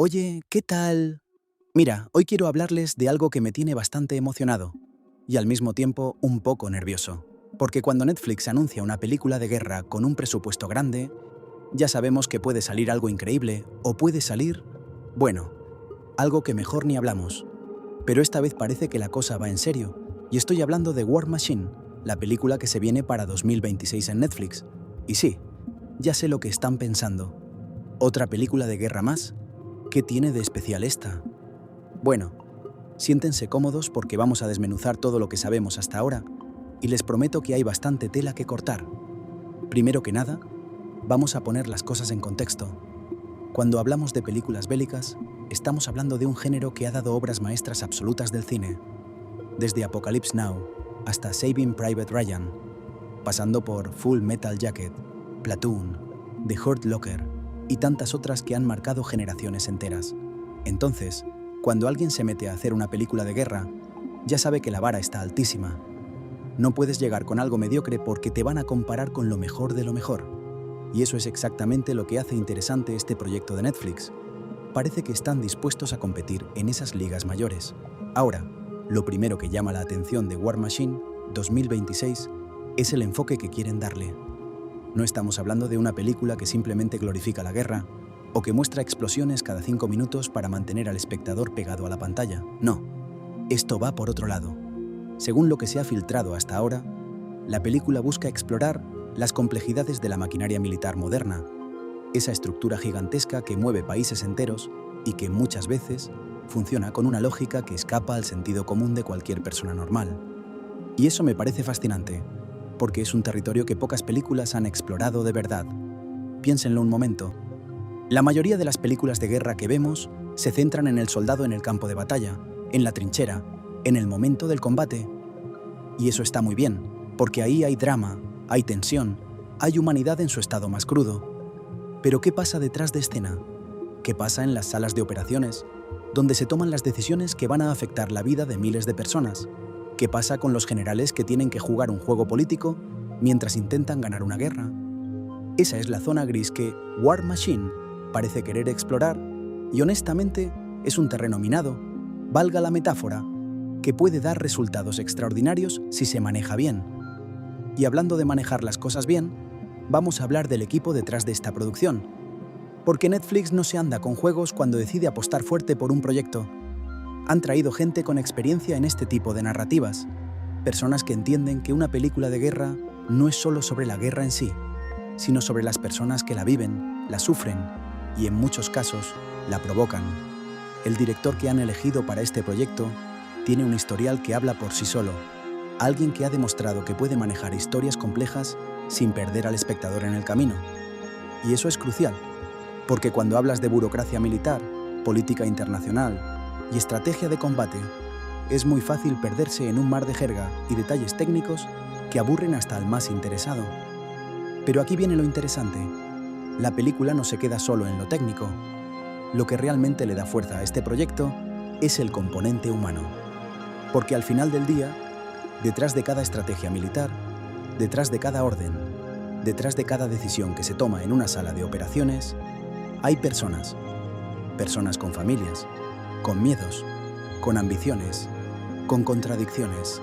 Oye, ¿qué tal? Mira, hoy quiero hablarles de algo que me tiene bastante emocionado y al mismo tiempo un poco nervioso. Porque cuando Netflix anuncia una película de guerra con un presupuesto grande, ya sabemos que puede salir algo increíble o puede salir, bueno, algo que mejor ni hablamos. Pero esta vez parece que la cosa va en serio y estoy hablando de War Machine, la película que se viene para 2026 en Netflix. Y sí, ya sé lo que están pensando. ¿Otra película de guerra más? ¿Qué tiene de especial esta? Bueno, siéntense cómodos porque vamos a desmenuzar todo lo que sabemos hasta ahora y les prometo que hay bastante tela que cortar. Primero que nada, vamos a poner las cosas en contexto. Cuando hablamos de películas bélicas, estamos hablando de un género que ha dado obras maestras absolutas del cine, desde Apocalypse Now hasta Saving Private Ryan, pasando por Full Metal Jacket, Platoon, The Hurt Locker y tantas otras que han marcado generaciones enteras. Entonces, cuando alguien se mete a hacer una película de guerra, ya sabe que la vara está altísima. No puedes llegar con algo mediocre porque te van a comparar con lo mejor de lo mejor. Y eso es exactamente lo que hace interesante este proyecto de Netflix. Parece que están dispuestos a competir en esas ligas mayores. Ahora, lo primero que llama la atención de War Machine 2026 es el enfoque que quieren darle. No estamos hablando de una película que simplemente glorifica la guerra o que muestra explosiones cada 5 minutos para mantener al espectador pegado a la pantalla. No, esto va por otro lado. Según lo que se ha filtrado hasta ahora, la película busca explorar las complejidades de la maquinaria militar moderna, esa estructura gigantesca que mueve países enteros y que muchas veces funciona con una lógica que escapa al sentido común de cualquier persona normal. Y eso me parece fascinante, porque es un territorio que pocas películas han explorado de verdad. Piénsenlo un momento. La mayoría de las películas de guerra que vemos se centran en el soldado en el campo de batalla, en la trinchera, en el momento del combate. Y eso está muy bien, porque ahí hay drama, hay tensión, hay humanidad en su estado más crudo. Pero ¿qué pasa detrás de escena? ¿Qué pasa en las salas de operaciones, donde se toman las decisiones que van a afectar la vida de miles de personas? ¿Qué pasa con los generales que tienen que jugar un juego político mientras intentan ganar una guerra? Esa es la zona gris que War Machine parece querer explorar y honestamente es un terreno minado, valga la metáfora, que puede dar resultados extraordinarios si se maneja bien. Y hablando de manejar las cosas bien, vamos a hablar del equipo detrás de esta producción. Porque Netflix no se anda con juegos cuando decide apostar fuerte por un proyecto. Han traído gente con experiencia en este tipo de narrativas, personas que entienden que una película de guerra no es solo sobre la guerra en sí, sino sobre las personas que la viven, la sufren y en muchos casos la provocan. El director que han elegido para este proyecto tiene un historial que habla por sí solo, alguien que ha demostrado que puede manejar historias complejas sin perder al espectador en el camino. Y eso es crucial, porque cuando hablas de burocracia militar, política internacional y estrategia de combate, es muy fácil perderse en un mar de jerga y detalles técnicos que aburren hasta al más interesado. Pero aquí viene lo interesante. La película no se queda solo en lo técnico. Lo que realmente le da fuerza a este proyecto es el componente humano. Porque al final del día, detrás de cada estrategia militar, detrás de cada orden, detrás de cada decisión que se toma en una sala de operaciones, hay personas. Personas con familias, con miedos, con ambiciones, con contradicciones.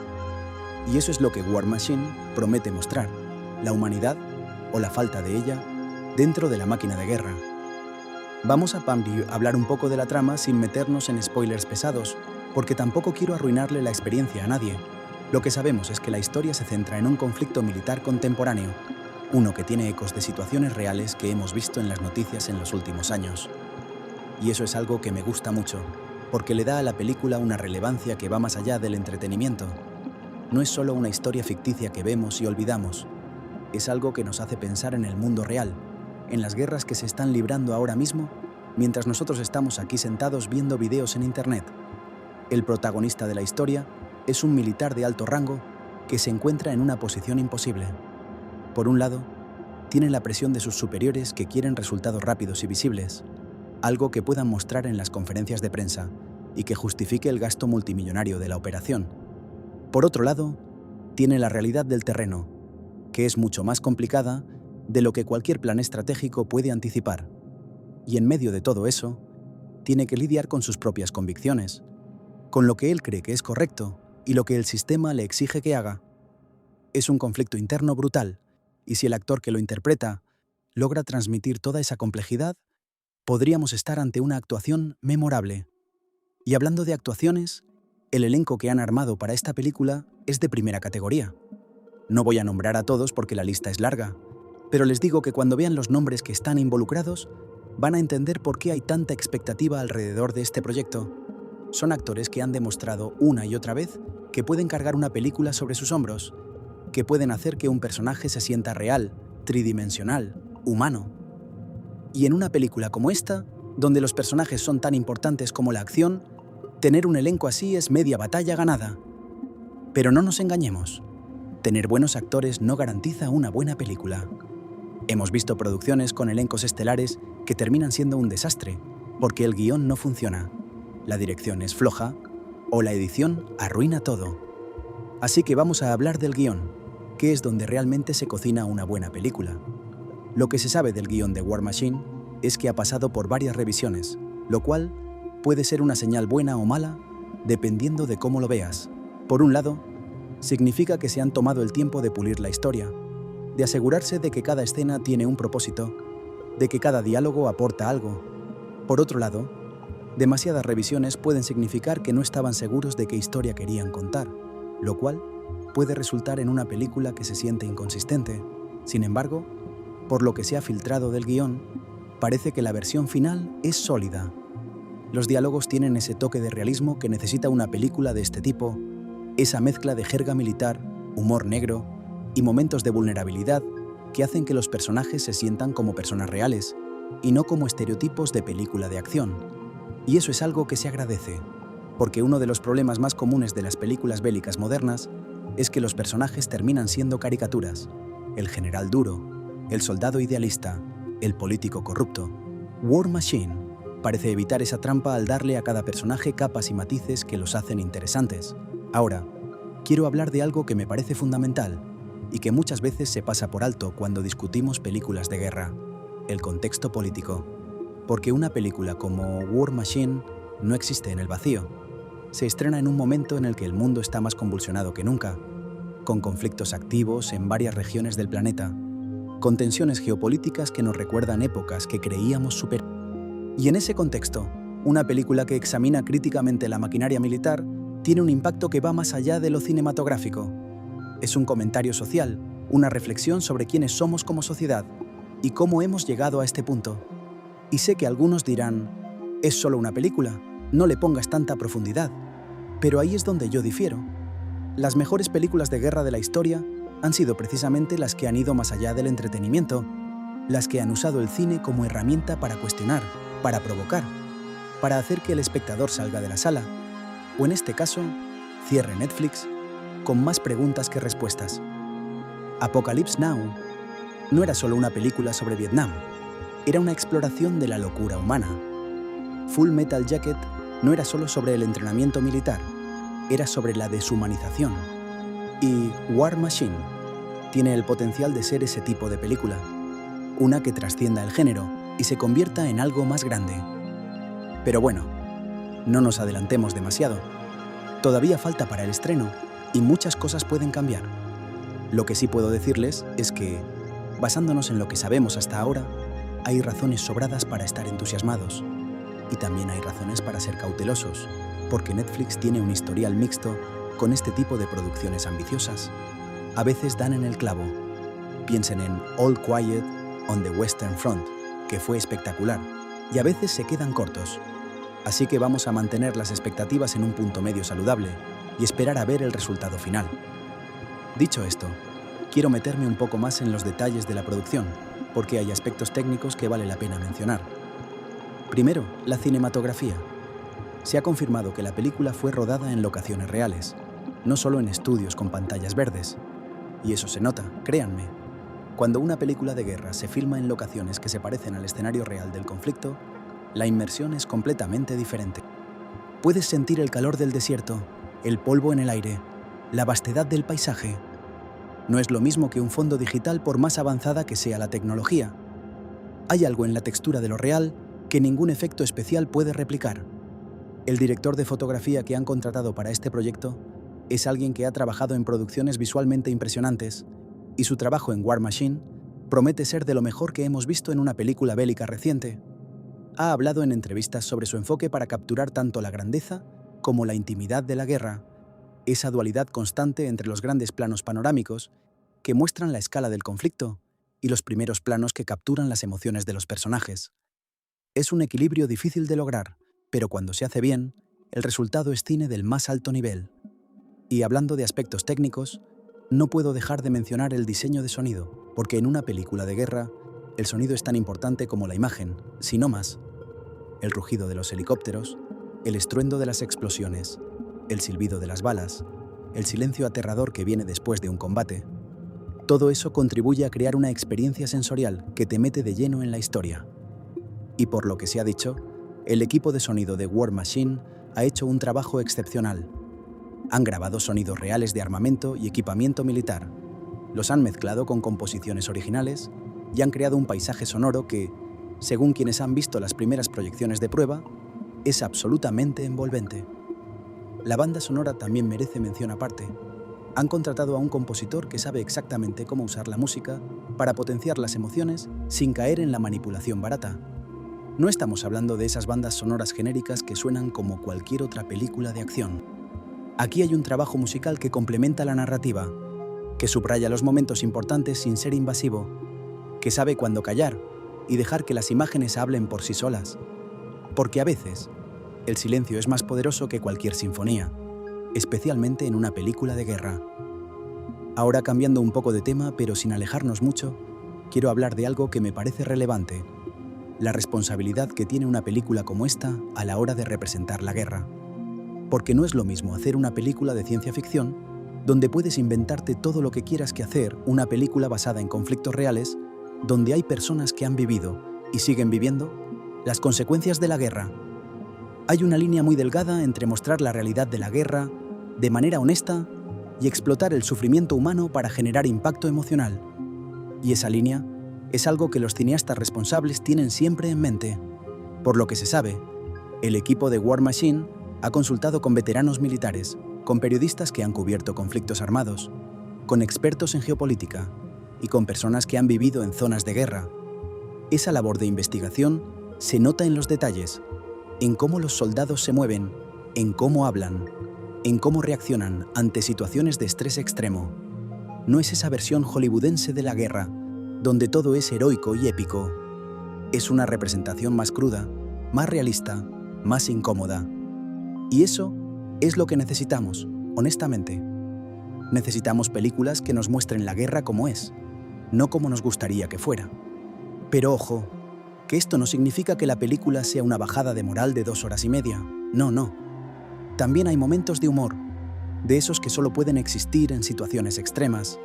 Y eso es lo que War Machine promete mostrar, la humanidad, o la falta de ella, dentro de la máquina de guerra. Vamos a hablar un poco de la trama sin meternos en spoilers pesados, porque tampoco quiero arruinarle la experiencia a nadie. Lo que sabemos es que la historia se centra en un conflicto militar contemporáneo, uno que tiene ecos de situaciones reales que hemos visto en las noticias en los últimos años. Y eso es algo que me gusta mucho, porque le da a la película una relevancia que va más allá del entretenimiento. No es solo una historia ficticia que vemos y olvidamos, es algo que nos hace pensar en el mundo real, en las guerras que se están librando ahora mismo, mientras nosotros estamos aquí sentados viendo videos en internet. El protagonista de la historia es un militar de alto rango que se encuentra en una posición imposible. Por un lado, tiene la presión de sus superiores que quieren resultados rápidos y visibles, algo que puedan mostrar en las conferencias de prensa y que justifique el gasto multimillonario de la operación. Por otro lado, tiene la realidad del terreno, que es mucho más complicada de lo que cualquier plan estratégico puede anticipar. Y en medio de todo eso, tiene que lidiar con sus propias convicciones, con lo que él cree que es correcto y lo que el sistema le exige que haga. Es un conflicto interno brutal, y si el actor que lo interpreta logra transmitir toda esa complejidad, podríamos estar ante una actuación memorable. Y hablando de actuaciones, el elenco que han armado para esta película es de primera categoría. No voy a nombrar a todos porque la lista es larga, pero les digo que cuando vean los nombres que están involucrados, van a entender por qué hay tanta expectativa alrededor de este proyecto. Son actores que han demostrado una y otra vez que pueden cargar una película sobre sus hombros, que pueden hacer que un personaje se sienta real, tridimensional, humano. Y en una película como esta, donde los personajes son tan importantes como la acción, tener un elenco así es media batalla ganada. Pero no nos engañemos, tener buenos actores no garantiza una buena película. Hemos visto producciones con elencos estelares que terminan siendo un desastre, porque el guión no funciona, la dirección es floja o la edición arruina todo. Así que vamos a hablar del guión, que es donde realmente se cocina una buena película. Lo que se sabe del guión de War Machine es que ha pasado por varias revisiones, lo cual puede ser una señal buena o mala, dependiendo de cómo lo veas. Por un lado, significa que se han tomado el tiempo de pulir la historia, de asegurarse de que cada escena tiene un propósito, de que cada diálogo aporta algo. Por otro lado, demasiadas revisiones pueden significar que no estaban seguros de qué historia querían contar, lo cual puede resultar en una película que se siente inconsistente. Sin embargo, por lo que se ha filtrado del guión, parece que la versión final es sólida. Los diálogos tienen ese toque de realismo que necesita una película de este tipo, esa mezcla de jerga militar, humor negro y momentos de vulnerabilidad que hacen que los personajes se sientan como personas reales y no como estereotipos de película de acción. Y eso es algo que se agradece, porque uno de los problemas más comunes de las películas bélicas modernas es que los personajes terminan siendo caricaturas. El general duro, el soldado idealista, el político corrupto. War Machine parece evitar esa trampa al darle a cada personaje capas y matices que los hacen interesantes. Ahora, quiero hablar de algo que me parece fundamental y que muchas veces se pasa por alto cuando discutimos películas de guerra: el contexto político. Porque una película como War Machine no existe en el vacío. Se estrena en un momento en el que el mundo está más convulsionado que nunca, con conflictos activos en varias regiones del planeta, con tensiones geopolíticas que nos recuerdan épocas que creíamos superadas. Y en ese contexto, una película que examina críticamente la maquinaria militar tiene un impacto que va más allá de lo cinematográfico. Es un comentario social, una reflexión sobre quiénes somos como sociedad y cómo hemos llegado a este punto. Y sé que algunos dirán, es solo una película, no le pongas tanta profundidad. Pero ahí es donde yo difiero. Las mejores películas de guerra de la historia han sido precisamente las que han ido más allá del entretenimiento, las que han usado el cine como herramienta para cuestionar, para provocar, para hacer que el espectador salga de la sala, o en este caso, cierre Netflix, con más preguntas que respuestas. Apocalypse Now no era solo una película sobre Vietnam, era una exploración de la locura humana. Full Metal Jacket no era solo sobre el entrenamiento militar, era sobre la deshumanización. Y War Machine tiene el potencial de ser ese tipo de película, una que trascienda el género y se convierta en algo más grande. Pero bueno, no nos adelantemos demasiado. Todavía falta para el estreno y muchas cosas pueden cambiar. Lo que sí puedo decirles es que, basándonos en lo que sabemos hasta ahora, hay razones sobradas para estar entusiasmados. Y también hay razones para ser cautelosos, porque Netflix tiene un historial mixto con este tipo de producciones ambiciosas. A veces dan en el clavo. Piensen en All Quiet on the Western Front, que fue espectacular, y a veces se quedan cortos. Así que vamos a mantener las expectativas en un punto medio saludable y esperar a ver el resultado final. Dicho esto, quiero meterme un poco más en los detalles de la producción, porque hay aspectos técnicos que vale la pena mencionar. Primero, la cinematografía. Se ha confirmado que la película fue rodada en locaciones reales, no solo en estudios con pantallas verdes. Y eso se nota, créanme. Cuando una película de guerra se filma en locaciones que se parecen al escenario real del conflicto, la inmersión es completamente diferente. Puedes sentir el calor del desierto, el polvo en el aire, la vastedad del paisaje. No es lo mismo que un fondo digital por más avanzada que sea la tecnología. Hay algo en la textura de lo real que ningún efecto especial puede replicar. El director de fotografía que han contratado para este proyecto es alguien que ha trabajado en producciones visualmente impresionantes, y su trabajo en War Machine promete ser de lo mejor que hemos visto en una película bélica reciente. Ha hablado en entrevistas sobre su enfoque para capturar tanto la grandeza como la intimidad de la guerra, esa dualidad constante entre los grandes planos panorámicos que muestran la escala del conflicto y los primeros planos que capturan las emociones de los personajes. Es un equilibrio difícil de lograr, pero cuando se hace bien, el resultado es cine del más alto nivel. Y hablando de aspectos técnicos, no puedo dejar de mencionar el diseño de sonido, porque en una película de guerra, el sonido es tan importante como la imagen, si no más. El rugido de los helicópteros, el estruendo de las explosiones, el silbido de las balas, el silencio aterrador que viene después de un combate. Todo eso contribuye a crear una experiencia sensorial que te mete de lleno en la historia. Y por lo que se ha dicho, el equipo de sonido de War Machine ha hecho un trabajo excepcional. Han grabado sonidos reales de armamento y equipamiento militar, los han mezclado con composiciones originales y han creado un paisaje sonoro que, según quienes han visto las primeras proyecciones de prueba, es absolutamente envolvente. La banda sonora también merece mención aparte. Han contratado a un compositor que sabe exactamente cómo usar la música para potenciar las emociones sin caer en la manipulación barata. No estamos hablando de esas bandas sonoras genéricas que suenan como cualquier otra película de acción. Aquí hay un trabajo musical que complementa la narrativa, que subraya los momentos importantes sin ser invasivo, que sabe cuándo callar y dejar que las imágenes hablen por sí solas. Porque a veces, el silencio es más poderoso que cualquier sinfonía, especialmente en una película de guerra. Ahora, cambiando un poco de tema, pero sin alejarnos mucho, quiero hablar de algo que me parece relevante: la responsabilidad que tiene una película como esta a la hora de representar la guerra. Porque no es lo mismo hacer una película de ciencia ficción, donde puedes inventarte todo lo que quieras, que hacer una película basada en conflictos reales, donde hay personas que han vivido y siguen viviendo las consecuencias de la guerra. Hay una línea muy delgada entre mostrar la realidad de la guerra de manera honesta y explotar el sufrimiento humano para generar impacto emocional. Y esa línea es algo que los cineastas responsables tienen siempre en mente. Por lo que se sabe, el equipo de War Machine ha consultado con veteranos militares, con periodistas que han cubierto conflictos armados, con expertos en geopolítica y con personas que han vivido en zonas de guerra. Esa labor de investigación se nota en los detalles, en cómo los soldados se mueven, en cómo hablan, en cómo reaccionan ante situaciones de estrés extremo. No es esa versión hollywoodense de la guerra, donde todo es heroico y épico. Es una representación más cruda, más realista, más incómoda. Y eso es lo que necesitamos, honestamente. Necesitamos películas que nos muestren la guerra como es, no como nos gustaría que fuera. Pero ojo, que esto no significa que la película sea una bajada de moral de 2 horas y media. No, no. También hay momentos de humor, de esos que solo pueden existir en situaciones extremas.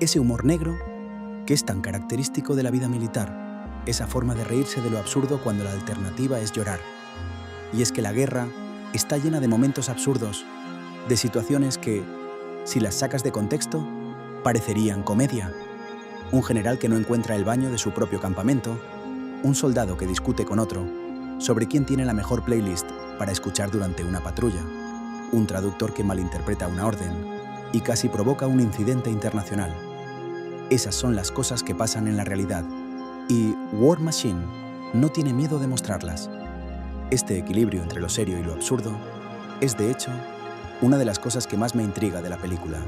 Ese humor negro que es tan característico de la vida militar, esa forma de reírse de lo absurdo cuando la alternativa es llorar. Y es que la guerra está llena de momentos absurdos, de situaciones que, si las sacas de contexto, parecerían comedia. Un general que no encuentra el baño de su propio campamento, un soldado que discute con otro sobre quién tiene la mejor playlist para escuchar durante una patrulla, un traductor que malinterpreta una orden y casi provoca un incidente internacional. Esas son las cosas que pasan en la realidad, y War Machine no tiene miedo de mostrarlas. Este equilibrio entre lo serio y lo absurdo es, de hecho, una de las cosas que más me intriga de la película,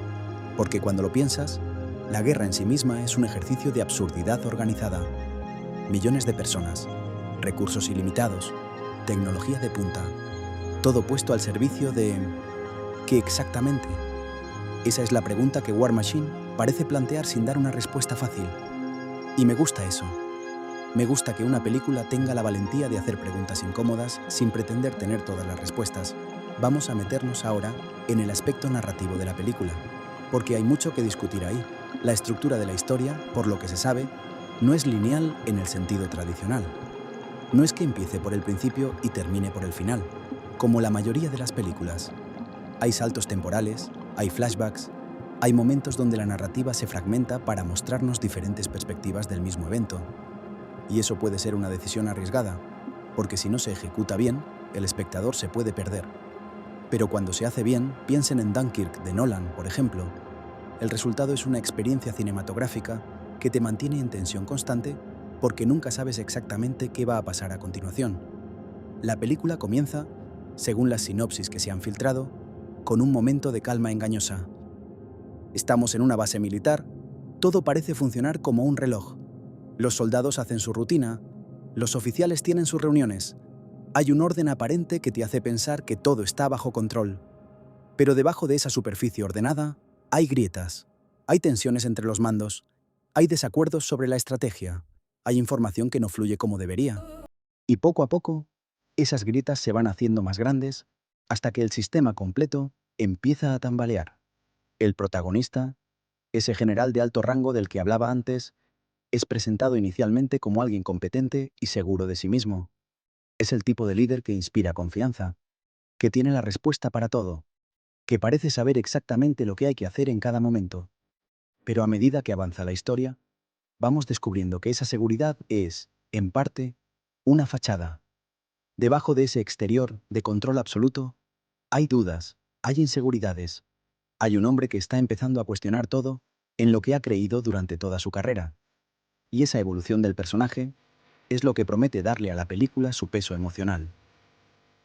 porque cuando lo piensas, la guerra en sí misma es un ejercicio de absurdidad organizada. Millones de personas, recursos ilimitados, tecnología de punta, todo puesto al servicio de... ¿qué exactamente? Esa es la pregunta que War Machine parece plantear sin dar una respuesta fácil. Y me gusta eso. Me gusta que una película tenga la valentía de hacer preguntas incómodas sin pretender tener todas las respuestas. Vamos a meternos ahora en el aspecto narrativo de la película, porque hay mucho que discutir ahí. La estructura de la historia, por lo que se sabe, no es lineal en el sentido tradicional. No es que empiece por el principio y termine por el final, como la mayoría de las películas. Hay saltos temporales, hay flashbacks, hay momentos donde la narrativa se fragmenta para mostrarnos diferentes perspectivas del mismo evento. Y eso puede ser una decisión arriesgada, porque si no se ejecuta bien, el espectador se puede perder. Pero cuando se hace bien, piensen en Dunkirk de Nolan, por ejemplo. El resultado es una experiencia cinematográfica que te mantiene en tensión constante porque nunca sabes exactamente qué va a pasar a continuación. La película comienza, según las sinopsis que se han filtrado, con un momento de calma engañosa. Estamos en una base militar, todo parece funcionar como un reloj. Los soldados hacen su rutina, los oficiales tienen sus reuniones. Hay un orden aparente que te hace pensar que todo está bajo control. Pero debajo de esa superficie ordenada, hay grietas, hay tensiones entre los mandos, hay desacuerdos sobre la estrategia, hay información que no fluye como debería. Y poco a poco, esas grietas se van haciendo más grandes hasta que el sistema completo empieza a tambalear. El protagonista, ese general de alto rango del que hablaba antes, es presentado inicialmente como alguien competente y seguro de sí mismo. Es el tipo de líder que inspira confianza, que tiene la respuesta para todo, que parece saber exactamente lo que hay que hacer en cada momento. Pero a medida que avanza la historia, vamos descubriendo que esa seguridad es, en parte, una fachada. Debajo de ese exterior de control absoluto, hay dudas, hay inseguridades. Hay un hombre que está empezando a cuestionar todo en lo que ha creído durante toda su carrera. Y esa evolución del personaje es lo que promete darle a la película su peso emocional.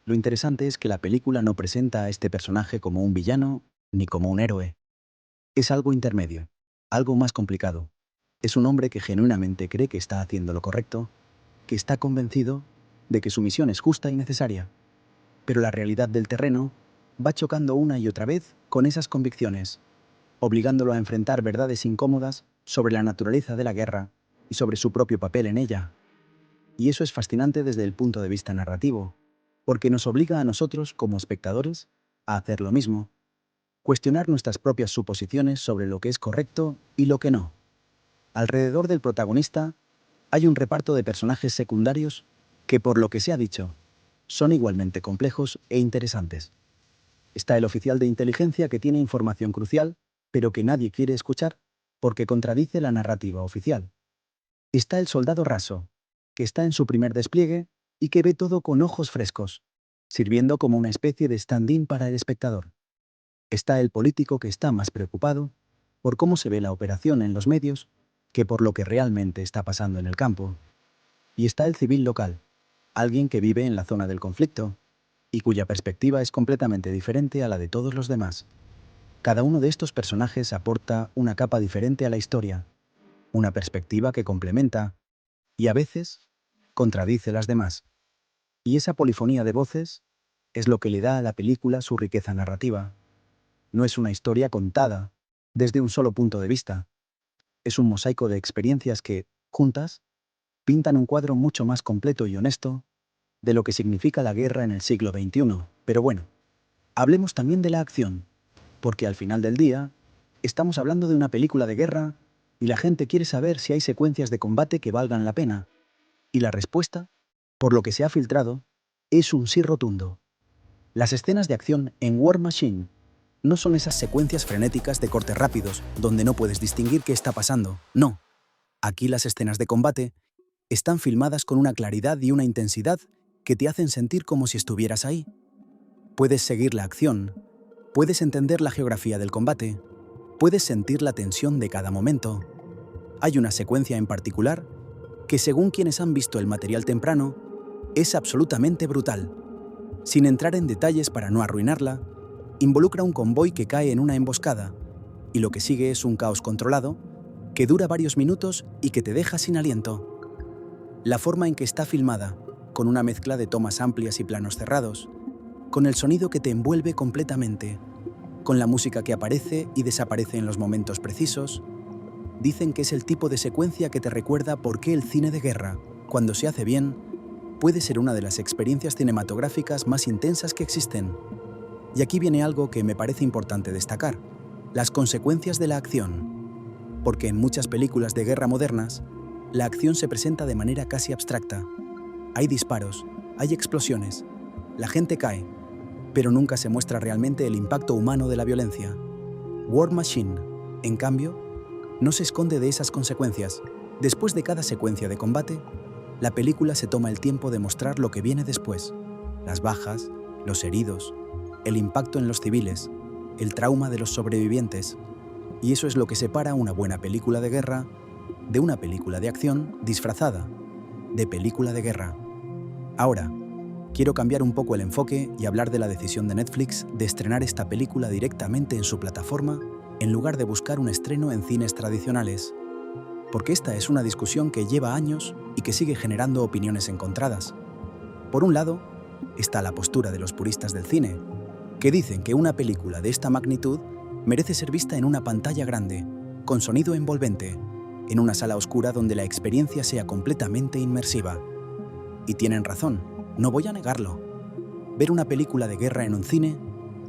Lo interesante es que la película no presenta a este personaje como un villano ni como un héroe. Es algo intermedio, algo más complicado. Es un hombre que genuinamente cree que está haciendo lo correcto, que está convencido de que su misión es justa y necesaria. Pero la realidad del terreno va chocando una y otra vez con esas convicciones, obligándolo a enfrentar verdades incómodas sobre la naturaleza de la guerra y sobre su propio papel en ella. Y eso es fascinante desde el punto de vista narrativo, porque nos obliga a nosotros, como espectadores, a hacer lo mismo, cuestionar nuestras propias suposiciones sobre lo que es correcto y lo que no. Alrededor del protagonista hay un reparto de personajes secundarios que, por lo que se ha dicho, son igualmente complejos e interesantes. Está el oficial de inteligencia que tiene información crucial, pero que nadie quiere escuchar porque contradice la narrativa oficial. Está el soldado raso, que está en su primer despliegue y que ve todo con ojos frescos, sirviendo como una especie de stand-in para el espectador. Está el político que está más preocupado por cómo se ve la operación en los medios que por lo que realmente está pasando en el campo. Y está el civil local, alguien que vive en la zona del conflicto y cuya perspectiva es completamente diferente a la de todos los demás. Cada uno de estos personajes aporta una capa diferente a la historia, una perspectiva que complementa y a veces contradice las demás. Y esa polifonía de voces es lo que le da a la película su riqueza narrativa. No es una historia contada desde un solo punto de vista. Es un mosaico de experiencias que, juntas, pintan un cuadro mucho más completo y honesto de lo que significa la guerra en el siglo XXI. Pero bueno, hablemos también de la acción, porque al final del día, estamos hablando de una película de guerra y la gente quiere saber si hay secuencias de combate que valgan la pena. Y la respuesta, por lo que se ha filtrado, es un sí rotundo. Las escenas de acción en War Machine no son esas secuencias frenéticas de cortes rápidos donde no puedes distinguir qué está pasando. No. Aquí las escenas de combate están filmadas con una claridad y una intensidad que te hacen sentir como si estuvieras ahí. Puedes seguir la acción, puedes entender la geografía del combate, puedes sentir la tensión de cada momento. Hay una secuencia en particular que, según quienes han visto el material temprano, es absolutamente brutal. Sin entrar en detalles para no arruinarla, involucra un convoy que cae en una emboscada, y lo que sigue es un caos controlado que dura varios minutos y que te deja sin aliento. La forma en que está filmada, con una mezcla de tomas amplias y planos cerrados, con el sonido que te envuelve completamente, con la música que aparece y desaparece en los momentos precisos, dicen que es el tipo de secuencia que te recuerda por qué el cine de guerra, cuando se hace bien, puede ser una de las experiencias cinematográficas más intensas que existen. Y aquí viene algo que me parece importante destacar: las consecuencias de la acción. Porque en muchas películas de guerra modernas, la acción se presenta de manera casi abstracta. Hay disparos, hay explosiones, la gente cae, pero nunca se muestra realmente el impacto humano de la violencia. War Machine, en cambio, no se esconde de esas consecuencias. Después de cada secuencia de combate, La película se toma el tiempo de mostrar lo que viene después: las bajas, los heridos, el impacto en los civiles, el trauma de los sobrevivientes. Y eso es lo que separa una buena película de guerra de una película de acción disfrazada de película de guerra. Ahora, quiero cambiar un poco el enfoque y hablar de la decisión de Netflix de estrenar esta película directamente en su plataforma en lugar de buscar un estreno en cines tradicionales. Porque esta es una discusión que lleva años y que sigue generando opiniones encontradas. Por un lado, está la postura de los puristas del cine, que dicen que una película de esta magnitud merece ser vista en una pantalla grande, con sonido envolvente, en una sala oscura donde la experiencia sea completamente inmersiva. Y tienen razón, no voy a negarlo. Ver una película de guerra en un cine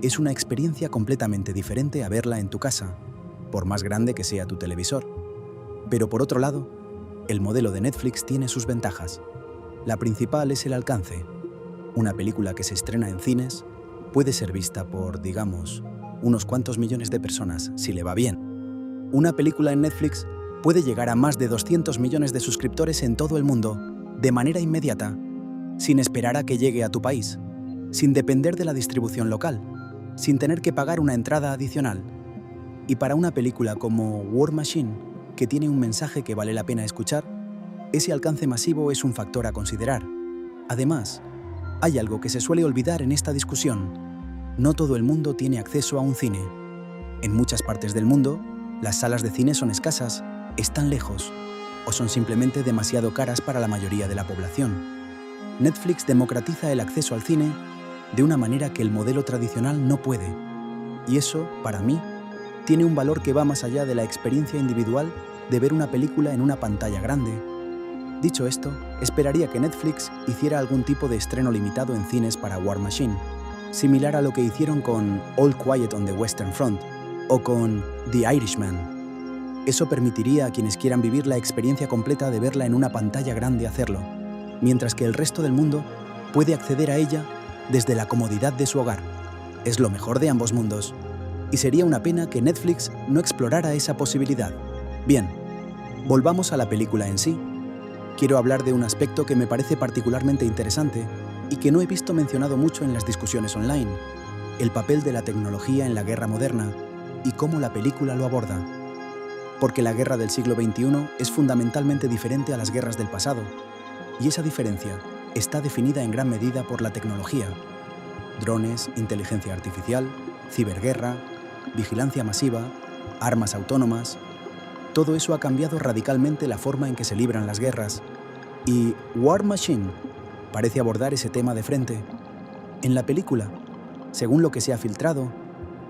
es una experiencia completamente diferente a verla en tu casa, por más grande que sea tu televisor. Pero por otro lado, el modelo de Netflix tiene sus ventajas. La principal es el alcance. Una película que se estrena en cines puede ser vista por, digamos, unos cuantos millones de personas, si le va bien. Una película en Netflix puede llegar a más de 200 millones de suscriptores en todo el mundo, de manera inmediata, sin esperar a que llegue a tu país, sin depender de la distribución local, sin tener que pagar una entrada adicional. Y para una película como War Machine, que tiene un mensaje que vale la pena escuchar, ese alcance masivo es un factor a considerar. Además, hay algo que se suele olvidar en esta discusión: no todo el mundo tiene acceso a un cine. En muchas partes del mundo, las salas de cine son escasas, están lejos, o son simplemente demasiado caras para la mayoría de la población. Netflix democratiza el acceso al cine de una manera que el modelo tradicional no puede. Y eso, para mí, tiene un valor que va más allá de la experiencia individual de ver una película en una pantalla grande. Dicho esto, esperaría que Netflix hiciera algún tipo de estreno limitado en cines para War Machine, similar a lo que hicieron con All Quiet on the Western Front o con The Irishman. Eso permitiría a quienes quieran vivir la experiencia completa de verla en una pantalla grande hacerlo, mientras que el resto del mundo puede acceder a ella desde la comodidad de su hogar. Es lo mejor de ambos mundos, y sería una pena que Netflix no explorara esa posibilidad. Bien, volvamos a la película en sí. Quiero hablar de un aspecto que me parece particularmente interesante y que no he visto mencionado mucho en las discusiones online: el papel de la tecnología en la guerra moderna y cómo la película lo aborda. Porque la guerra del siglo XXI es fundamentalmente diferente a las guerras del pasado, y esa diferencia está definida en gran medida por la tecnología. Drones, inteligencia artificial, ciberguerra, vigilancia masiva, armas autónomas. Todo eso ha cambiado radicalmente la forma en que se libran las guerras, y War Machine parece abordar ese tema de frente. En la película, según lo que se ha filtrado,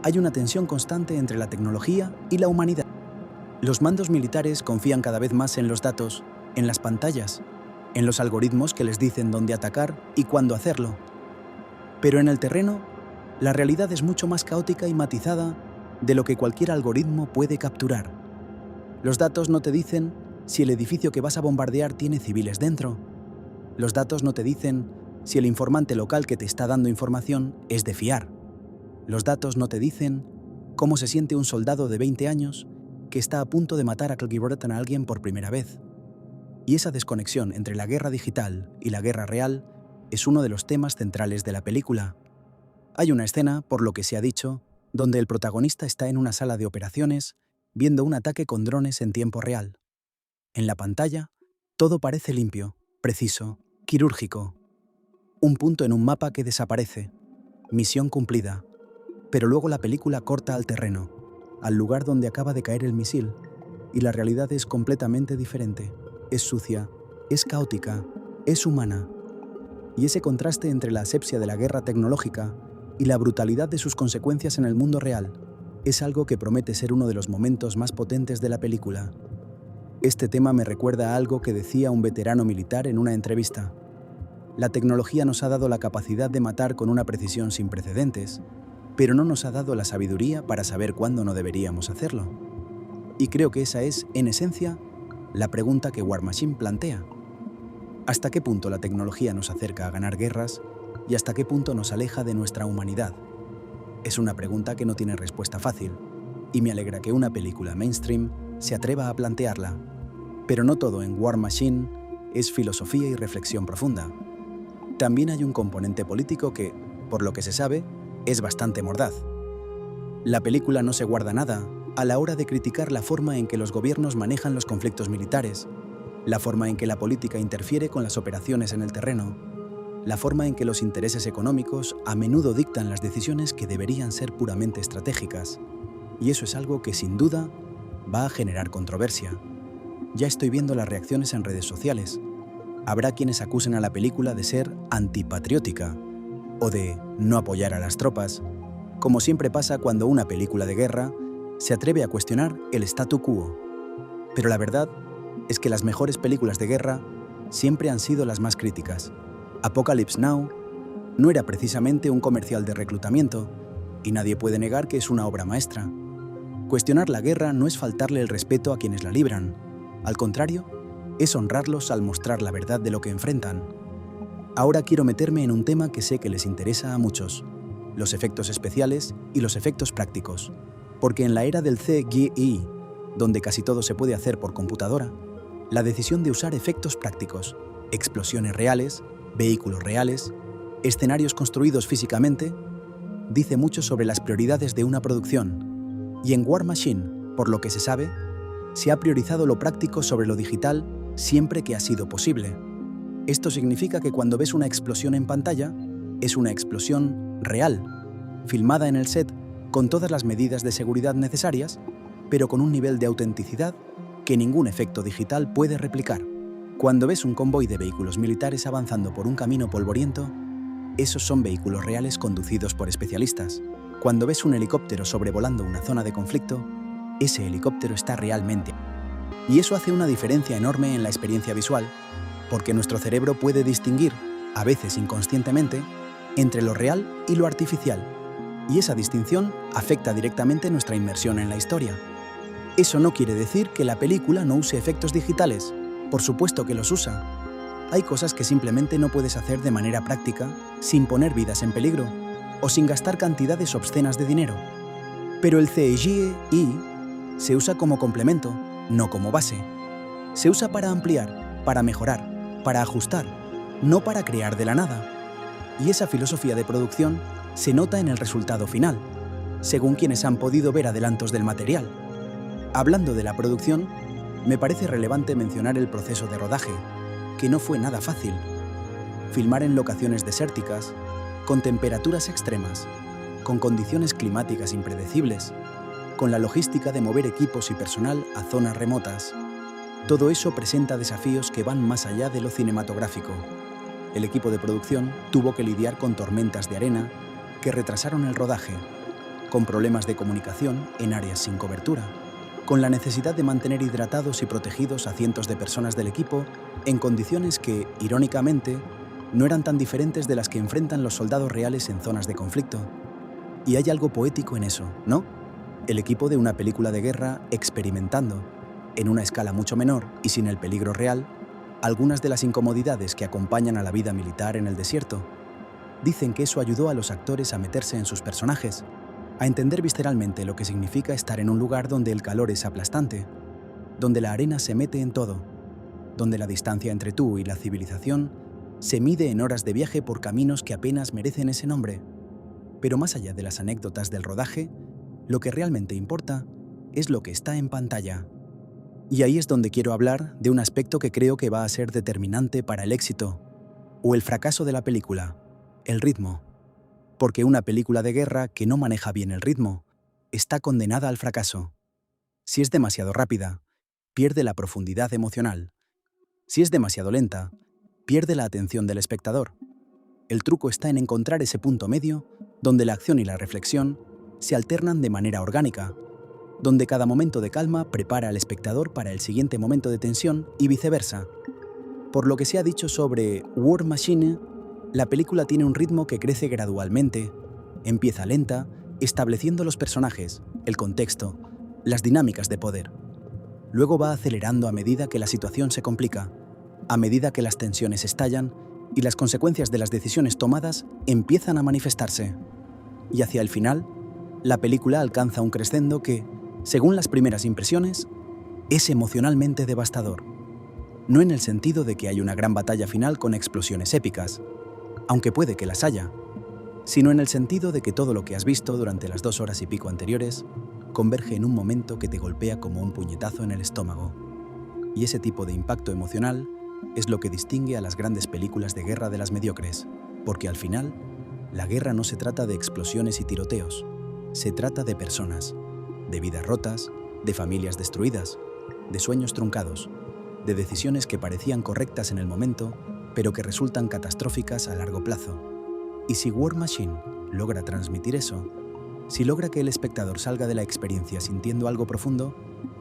hay una tensión constante entre la tecnología y la humanidad. Los mandos militares confían cada vez más en los datos, en las pantallas, en los algoritmos que les dicen dónde atacar y cuándo hacerlo. Pero en el terreno, la realidad es mucho más caótica y matizada de lo que cualquier algoritmo puede capturar. Los datos no te dicen si el edificio que vas a bombardear tiene civiles dentro. Los datos no te dicen si el informante local que te está dando información es de fiar. Los datos no te dicen cómo se siente un soldado de 20 años que está a punto de matar a alguien por primera vez. Y esa desconexión entre la guerra digital y la guerra real es uno de los temas centrales de la película. Hay una escena, por lo que se ha dicho, donde el protagonista está en una sala de operaciones viendo un ataque con drones en tiempo real. En la pantalla, todo parece limpio, preciso, quirúrgico. Un punto en un mapa que desaparece. Misión cumplida. Pero luego la película corta al terreno, al lugar donde acaba de caer el misil, y la realidad es completamente diferente. Es sucia, es caótica, es humana. Y ese contraste entre la asepsia de la guerra tecnológica y la brutalidad de sus consecuencias en el mundo real es algo que promete ser uno de los momentos más potentes de la película. Este tema me recuerda a algo que decía un veterano militar en una entrevista. La tecnología nos ha dado la capacidad de matar con una precisión sin precedentes, pero no nos ha dado la sabiduría para saber cuándo no deberíamos hacerlo. Y creo que esa es, en esencia, la pregunta que War Machine plantea. ¿Hasta qué punto la tecnología nos acerca a ganar guerras y hasta qué punto nos aleja de nuestra humanidad? Es una pregunta que no tiene respuesta fácil, y me alegra que una película mainstream se atreva a plantearla. Pero no todo en War Machine es filosofía y reflexión profunda. También hay un componente político que, por lo que se sabe, es bastante mordaz. La película no se guarda nada a la hora de criticar la forma en que los gobiernos manejan los conflictos militares, la forma en que la política interfiere con las operaciones en el terreno, la forma en que los intereses económicos a menudo dictan las decisiones que deberían ser puramente estratégicas. Y eso es algo que, sin duda, va a generar controversia. Ya estoy viendo las reacciones en redes sociales. Habrá quienes acusen a la película de ser antipatriótica o de no apoyar a las tropas, como siempre pasa cuando una película de guerra se atreve a cuestionar el statu quo. Pero la verdad es que las mejores películas de guerra siempre han sido las más críticas. Apocalypse Now no era precisamente un comercial de reclutamiento, y nadie puede negar que es una obra maestra. Cuestionar la guerra no es faltarle el respeto a quienes la libran. Al contrario, es honrarlos al mostrar la verdad de lo que enfrentan. Ahora quiero meterme en un tema que sé que les interesa a muchos: los efectos especiales y los efectos prácticos. Porque en la era del CGI, donde casi todo se puede hacer por computadora, la decisión de usar efectos prácticos, explosiones reales, vehículos reales, escenarios construidos físicamente, dice mucho sobre las prioridades de una producción. Y en War Machine, por lo que se sabe, se ha priorizado lo práctico sobre lo digital siempre que ha sido posible. Esto significa que cuando ves una explosión en pantalla, es una explosión real, filmada en el set con todas las medidas de seguridad necesarias, pero con un nivel de autenticidad que ningún efecto digital puede replicar. Cuando ves un convoy de vehículos militares avanzando por un camino polvoriento, esos son vehículos reales conducidos por especialistas. Cuando ves un helicóptero sobrevolando una zona de conflicto, ese helicóptero está realmente. Y eso hace una diferencia enorme en la experiencia visual, porque nuestro cerebro puede distinguir, a veces inconscientemente, entre lo real y lo artificial. Y esa distinción afecta directamente nuestra inmersión en la historia. Eso no quiere decir que la película no use efectos digitales. Por supuesto que los usa. Hay cosas que simplemente no puedes hacer de manera práctica, sin poner vidas en peligro, o sin gastar cantidades obscenas de dinero. Pero el CGI se usa como complemento, no como base. Se usa para ampliar, para mejorar, para ajustar, no para crear de la nada. Y esa filosofía de producción se nota en el resultado final, según quienes han podido ver adelantos del material. Hablando de la producción, me parece relevante mencionar el proceso de rodaje, que no fue nada fácil. Filmar en locaciones desérticas, con temperaturas extremas, con condiciones climáticas impredecibles, con la logística de mover equipos y personal a zonas remotas. Todo eso presenta desafíos que van más allá de lo cinematográfico. El equipo de producción tuvo que lidiar con tormentas de arena que retrasaron el rodaje, con problemas de comunicación en áreas sin cobertura, con la necesidad de mantener hidratados y protegidos a cientos de personas del equipo en condiciones que, irónicamente, no eran tan diferentes de las que enfrentan los soldados reales en zonas de conflicto. Y hay algo poético en eso, ¿no? El equipo de una película de guerra experimentando, en una escala mucho menor y sin el peligro real, algunas de las incomodidades que acompañan a la vida militar en el desierto. Dicen que eso ayudó a los actores a meterse en sus personajes, a entender visceralmente lo que significa estar en un lugar donde el calor es aplastante, donde la arena se mete en todo, donde la distancia entre tú y la civilización se mide en horas de viaje por caminos que apenas merecen ese nombre. Pero más allá de las anécdotas del rodaje, lo que realmente importa es lo que está en pantalla. Y ahí es donde quiero hablar de un aspecto que creo que va a ser determinante para el éxito o el fracaso de la película: el ritmo. Porque una película de guerra que no maneja bien el ritmo está condenada al fracaso. Si es demasiado rápida, pierde la profundidad emocional. Si es demasiado lenta, pierde la atención del espectador. El truco está en encontrar ese punto medio donde la acción y la reflexión se alternan de manera orgánica, donde cada momento de calma prepara al espectador para el siguiente momento de tensión y viceversa. Por lo que se ha dicho sobre War Machine, la película tiene un ritmo que crece gradualmente, empieza lenta, estableciendo los personajes, el contexto, las dinámicas de poder. Luego va acelerando a medida que la situación se complica, a medida que las tensiones estallan y las consecuencias de las decisiones tomadas empiezan a manifestarse. Y hacia el final, la película alcanza un crescendo que, según las primeras impresiones, es emocionalmente devastador. No en el sentido de que hay una gran batalla final con explosiones épicas, aunque puede que las haya, sino en el sentido de que todo lo que has visto durante las 2 horas y pico anteriores converge en un momento que te golpea como un puñetazo en el estómago. Y ese tipo de impacto emocional es lo que distingue a las grandes películas de guerra de las mediocres, porque al final, la guerra no se trata de explosiones y tiroteos, se trata de personas, de vidas rotas, de familias destruidas, de sueños truncados, de decisiones que parecían correctas en el momento, pero que resultan catastróficas a largo plazo. Y si War Machine logra transmitir eso, si logra que el espectador salga de la experiencia sintiendo algo profundo,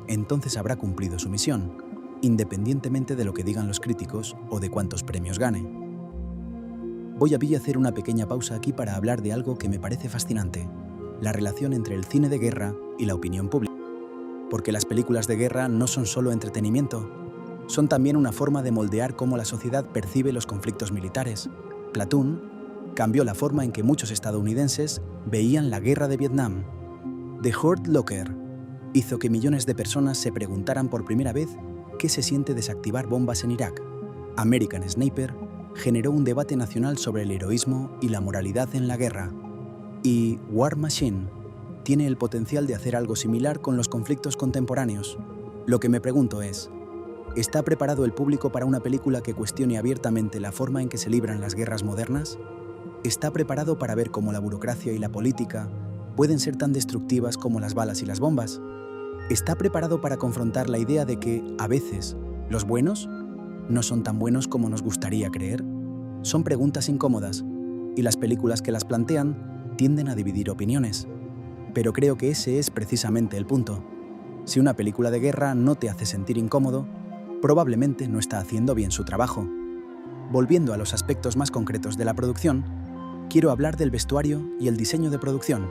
entonces habrá cumplido su misión, independientemente de lo que digan los críticos o de cuántos premios gane. Voy a hacer una pequeña pausa aquí para hablar de algo que me parece fascinante, la relación entre el cine de guerra y la opinión pública. Porque las películas de guerra no son solo entretenimiento, son también una forma de moldear cómo la sociedad percibe los conflictos militares. Platoon cambió la forma en que muchos estadounidenses veían la guerra de Vietnam. The Hurt Locker hizo que millones de personas se preguntaran por primera vez qué se siente desactivar bombas en Irak. American Sniper generó un debate nacional sobre el heroísmo y la moralidad en la guerra. Y War Machine tiene el potencial de hacer algo similar con los conflictos contemporáneos. Lo que me pregunto es, ¿está preparado el público para una película que cuestione abiertamente la forma en que se libran las guerras modernas? ¿Está preparado para ver cómo la burocracia y la política pueden ser tan destructivas como las balas y las bombas? ¿Está preparado para confrontar la idea de que, a veces, los buenos no son tan buenos como nos gustaría creer? Son preguntas incómodas, y las películas que las plantean tienden a dividir opiniones. Pero creo que ese es precisamente el punto. Si una película de guerra no te hace sentir incómodo, probablemente no está haciendo bien su trabajo. Volviendo a los aspectos más concretos de la producción, quiero hablar del vestuario y el diseño de producción,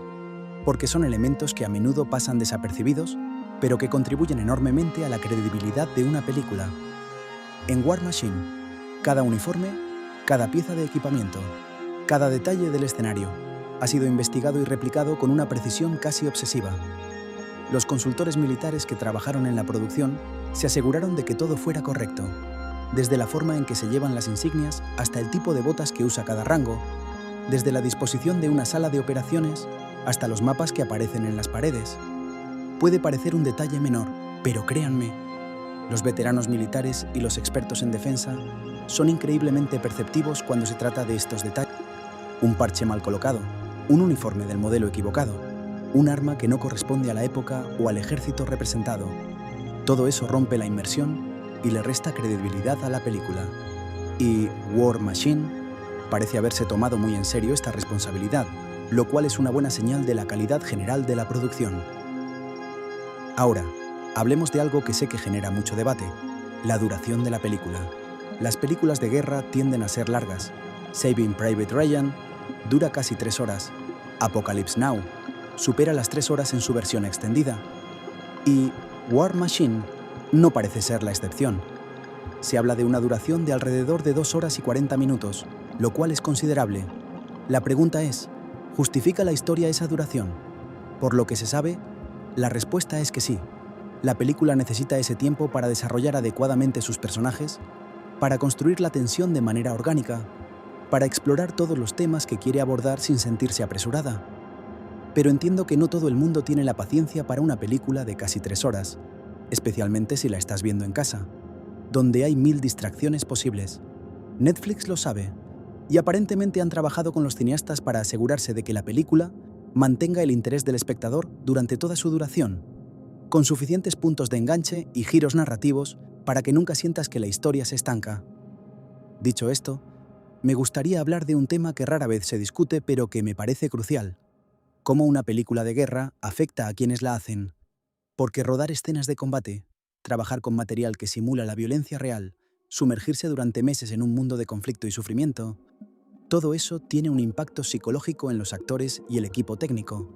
porque son elementos que a menudo pasan desapercibidos, pero que contribuyen enormemente a la credibilidad de una película. En War Machine, cada uniforme, cada pieza de equipamiento, cada detalle del escenario ha sido investigado y replicado con una precisión casi obsesiva. Los consultores militares que trabajaron en la producción se aseguraron de que todo fuera correcto, desde la forma en que se llevan las insignias hasta el tipo de botas que usa cada rango, desde la disposición de una sala de operaciones hasta los mapas que aparecen en las paredes. Puede parecer un detalle menor, pero créanme, los veteranos militares y los expertos en defensa son increíblemente perceptivos cuando se trata de estos detalles. Un parche mal colocado, un uniforme del modelo equivocado, un arma que no corresponde a la época o al ejército representado. Todo eso rompe la inmersión y le resta credibilidad a la película. Y War Machine parece haberse tomado muy en serio esta responsabilidad, lo cual es una buena señal de la calidad general de la producción. Ahora, hablemos de algo que sé que genera mucho debate, la duración de la película. Las películas de guerra tienden a ser largas. Saving Private Ryan dura casi 3 horas. Apocalypse Now supera las 3 horas en su versión extendida. Y War Machine no parece ser la excepción. Se habla de una duración de alrededor de 2 horas y 40 minutos, lo cual es considerable. La pregunta es, ¿justifica la historia esa duración? Por lo que se sabe, la respuesta es que sí. La película necesita ese tiempo para desarrollar adecuadamente sus personajes, para construir la tensión de manera orgánica, para explorar todos los temas que quiere abordar sin sentirse apresurada. Pero entiendo que no todo el mundo tiene la paciencia para una película de casi 3 horas, especialmente si la estás viendo en casa, donde hay 1000 distracciones posibles. Netflix lo sabe, y aparentemente han trabajado con los cineastas para asegurarse de que la película mantenga el interés del espectador durante toda su duración, con suficientes puntos de enganche y giros narrativos para que nunca sientas que la historia se estanca. Dicho esto, me gustaría hablar de un tema que rara vez se discute pero que me parece crucial: cómo una película de guerra afecta a quienes la hacen. Porque rodar escenas de combate, trabajar con material que simula la violencia real, sumergirse durante meses en un mundo de conflicto y sufrimiento, todo eso tiene un impacto psicológico en los actores y el equipo técnico.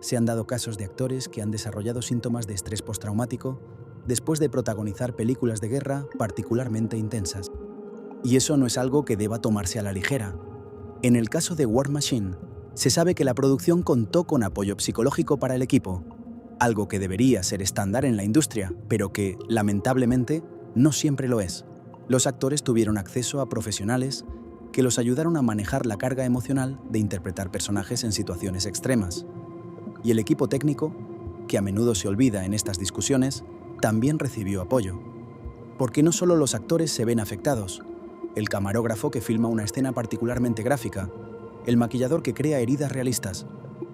Se han dado casos de actores que han desarrollado síntomas de estrés postraumático después de protagonizar películas de guerra particularmente intensas. Y eso no es algo que deba tomarse a la ligera. En el caso de War Machine, se sabe que la producción contó con apoyo psicológico para el equipo, algo que debería ser estándar en la industria, pero que, lamentablemente, No siempre lo es. Los actores tuvieron acceso a profesionales que los ayudaron a manejar la carga emocional de interpretar personajes en situaciones extremas. Y el equipo técnico, que a menudo se olvida en estas discusiones, también recibió apoyo. Porque no solo los actores se ven afectados, el camarógrafo que filma una escena particularmente gráfica, el maquillador que crea heridas realistas,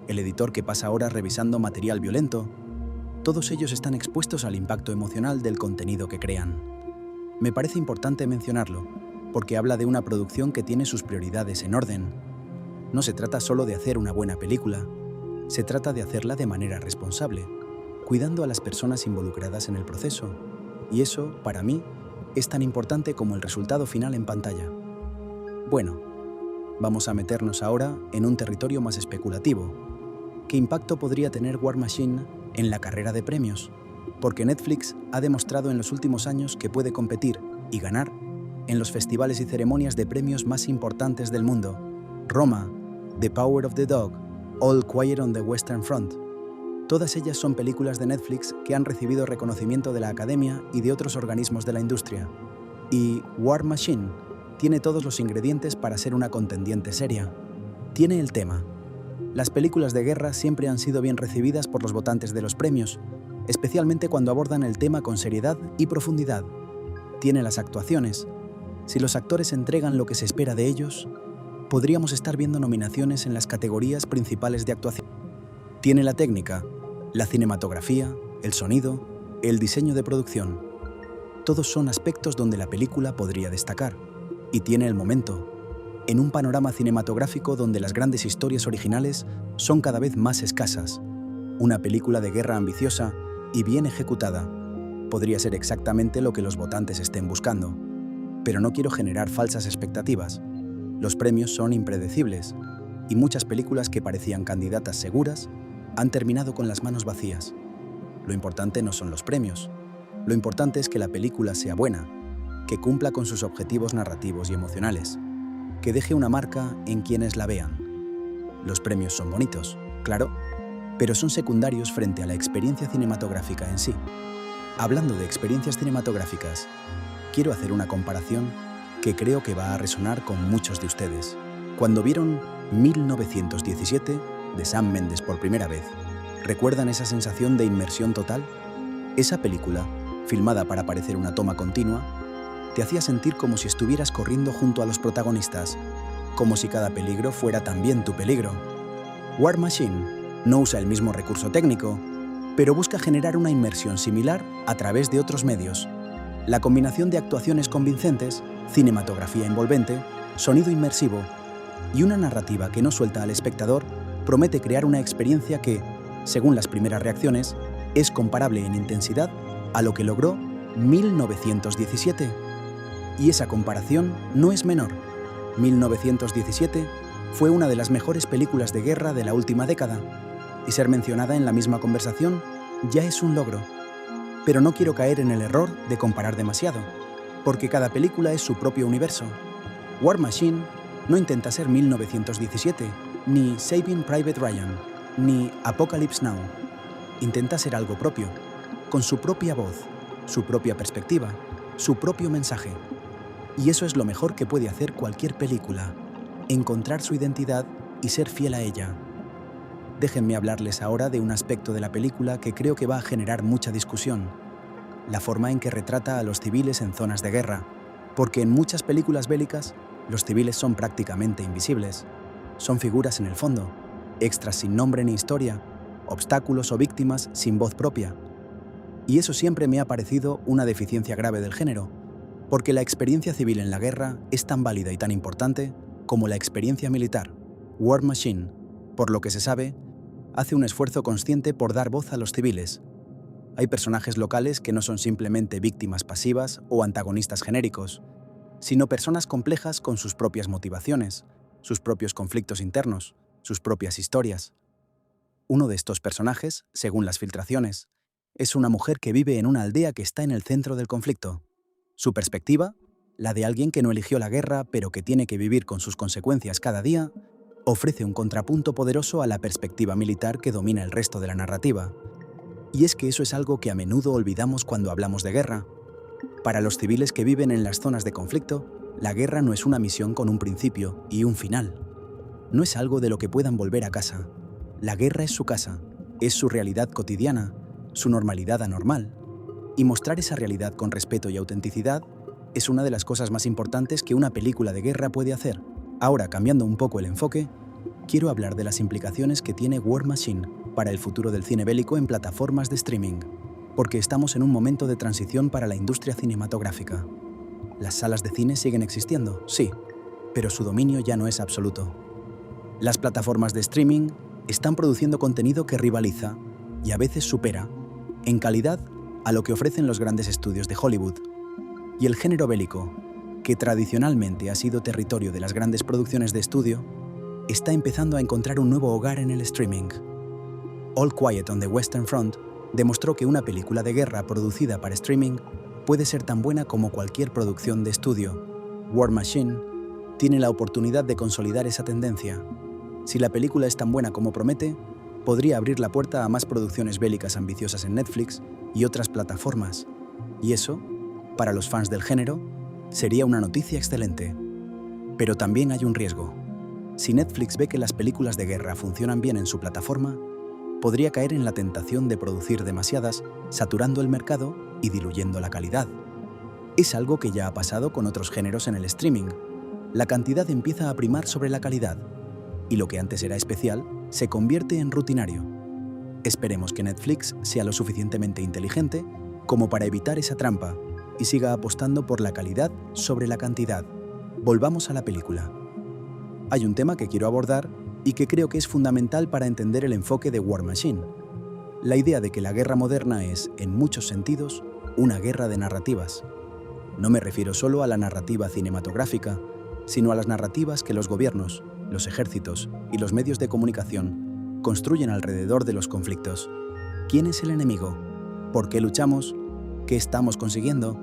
el editor que pasa horas revisando material violento, todos ellos están expuestos al impacto emocional del contenido que crean. Me parece importante mencionarlo, porque habla de una producción que tiene sus prioridades en orden. No se trata solo de hacer una buena película, se trata de hacerla de manera responsable, cuidando a las personas involucradas en el proceso. Y eso, para mí, es tan importante como el resultado final en pantalla. Bueno, vamos a meternos ahora en un territorio más especulativo. ¿Qué impacto podría tener War Machine en la carrera de premios? Porque Netflix ha demostrado en los últimos años que puede competir y ganar en los festivales y ceremonias de premios más importantes del mundo. Roma, The Power of the Dog, All Quiet on the Western Front. Todas ellas son películas de Netflix que han recibido reconocimiento de la Academia y de otros organismos de la industria. Y War Machine tiene todos los ingredientes para ser una contendiente seria. Tiene el tema. Las películas de guerra siempre han sido bien recibidas por los votantes de los premios, especialmente cuando abordan el tema con seriedad y profundidad. Tiene las actuaciones. Si los actores entregan lo que se espera de ellos, podríamos estar viendo nominaciones en las categorías principales de actuación. Tiene la técnica, la cinematografía, el sonido, el diseño de producción. Todos son aspectos donde la película podría destacar. Y tiene el momento, en un panorama cinematográfico donde las grandes historias originales son cada vez más escasas. Una película de guerra ambiciosa y bien ejecutada podría ser exactamente lo que los votantes estén buscando. Pero no quiero generar falsas expectativas. Los premios son impredecibles y muchas películas que parecían candidatas seguras han terminado con las manos vacías. Lo importante no son los premios. Lo importante es que la película sea buena, que cumpla con sus objetivos narrativos y emocionales, que deje una marca en quienes la vean. Los premios son bonitos, claro, pero son secundarios frente a la experiencia cinematográfica en sí. Hablando de experiencias cinematográficas, quiero hacer una comparación que creo que va a resonar con muchos de ustedes. Cuando vieron 1917 de Sam Mendes por primera vez, ¿recuerdan esa sensación de inmersión total? Esa película, filmada para parecer una toma continua, te hacía sentir como si estuvieras corriendo junto a los protagonistas, como si cada peligro fuera también tu peligro. War Machine no usa el mismo recurso técnico, pero busca generar una inmersión similar a través de otros medios. La combinación de actuaciones convincentes, cinematografía envolvente, sonido inmersivo y una narrativa que no suelta al espectador promete crear una experiencia que, según las primeras reacciones, es comparable en intensidad a lo que logró 1917. Y esa comparación no es menor. 1917 fue una de las mejores películas de guerra de la última década, y ser mencionada en la misma conversación ya es un logro. Pero no quiero caer en el error de comparar demasiado, porque cada película es su propio universo. War Machine no intenta ser 1917, ni Saving Private Ryan, ni Apocalypse Now. Intenta ser algo propio, con su propia voz, su propia perspectiva, su propio mensaje. Y eso es lo mejor que puede hacer cualquier película, encontrar su identidad y ser fiel a ella. Déjenme hablarles ahora de un aspecto de la película que creo que va a generar mucha discusión: la forma en que retrata a los civiles en zonas de guerra, porque en muchas películas bélicas los civiles son prácticamente invisibles. Son figuras en el fondo, extras sin nombre ni historia, obstáculos o víctimas sin voz propia. Y eso siempre me ha parecido una deficiencia grave del género, porque la experiencia civil en la guerra es tan válida y tan importante como la experiencia militar. War Machine, por lo que se sabe, hace un esfuerzo consciente por dar voz a los civiles. Hay personajes locales que no son simplemente víctimas pasivas o antagonistas genéricos, sino personas complejas con sus propias motivaciones, sus propios conflictos internos, sus propias historias. Uno de estos personajes, según las filtraciones, es una mujer que vive en una aldea que está en el centro del conflicto. Su perspectiva, la de alguien que no eligió la guerra pero que tiene que vivir con sus consecuencias cada día, ofrece un contrapunto poderoso a la perspectiva militar que domina el resto de la narrativa. Y es que eso es algo que a menudo olvidamos cuando hablamos de guerra. Para los civiles que viven en las zonas de conflicto, la guerra no es una misión con un principio y un final. No es algo de lo que puedan volver a casa. La guerra es su casa, es su realidad cotidiana, su normalidad anormal. Y mostrar esa realidad con respeto y autenticidad es una de las cosas más importantes que una película de guerra puede hacer. Ahora, cambiando un poco el enfoque, quiero hablar de las implicaciones que tiene War Machine para el futuro del cine bélico en plataformas de streaming, porque estamos en un momento de transición para la industria cinematográfica. Las salas de cine siguen existiendo, sí, pero su dominio ya no es absoluto. Las plataformas de streaming están produciendo contenido que rivaliza, y a veces supera, en calidad a lo que ofrecen los grandes estudios de Hollywood. Y el género bélico, que tradicionalmente ha sido territorio de las grandes producciones de estudio, está empezando a encontrar un nuevo hogar en el streaming. All Quiet on the Western Front demostró que una película de guerra producida para streaming puede ser tan buena como cualquier producción de estudio. War Machine tiene la oportunidad de consolidar esa tendencia. Si la película es tan buena como promete, podría abrir la puerta a más producciones bélicas ambiciosas en Netflix y otras plataformas. Y eso, para los fans del género, sería una noticia excelente. Pero también hay un riesgo. Si Netflix ve que las películas de guerra funcionan bien en su plataforma, podría caer en la tentación de producir demasiadas, saturando el mercado y diluyendo la calidad. Es algo que ya ha pasado con otros géneros en el streaming. La cantidad empieza a primar sobre la calidad, y lo que antes era especial se convierte en rutinario. Esperemos que Netflix sea lo suficientemente inteligente como para evitar esa trampa y siga apostando por la calidad sobre la cantidad. Volvamos a la película. Hay un tema que quiero abordar y que creo que es fundamental para entender el enfoque de War Machine. La idea de que la guerra moderna es, en muchos sentidos, una guerra de narrativas. No me refiero solo a la narrativa cinematográfica, sino a las narrativas que los gobiernos, los ejércitos y los medios de comunicación construyen alrededor de los conflictos. ¿Quién es el enemigo? ¿Por qué luchamos? ¿Qué estamos consiguiendo?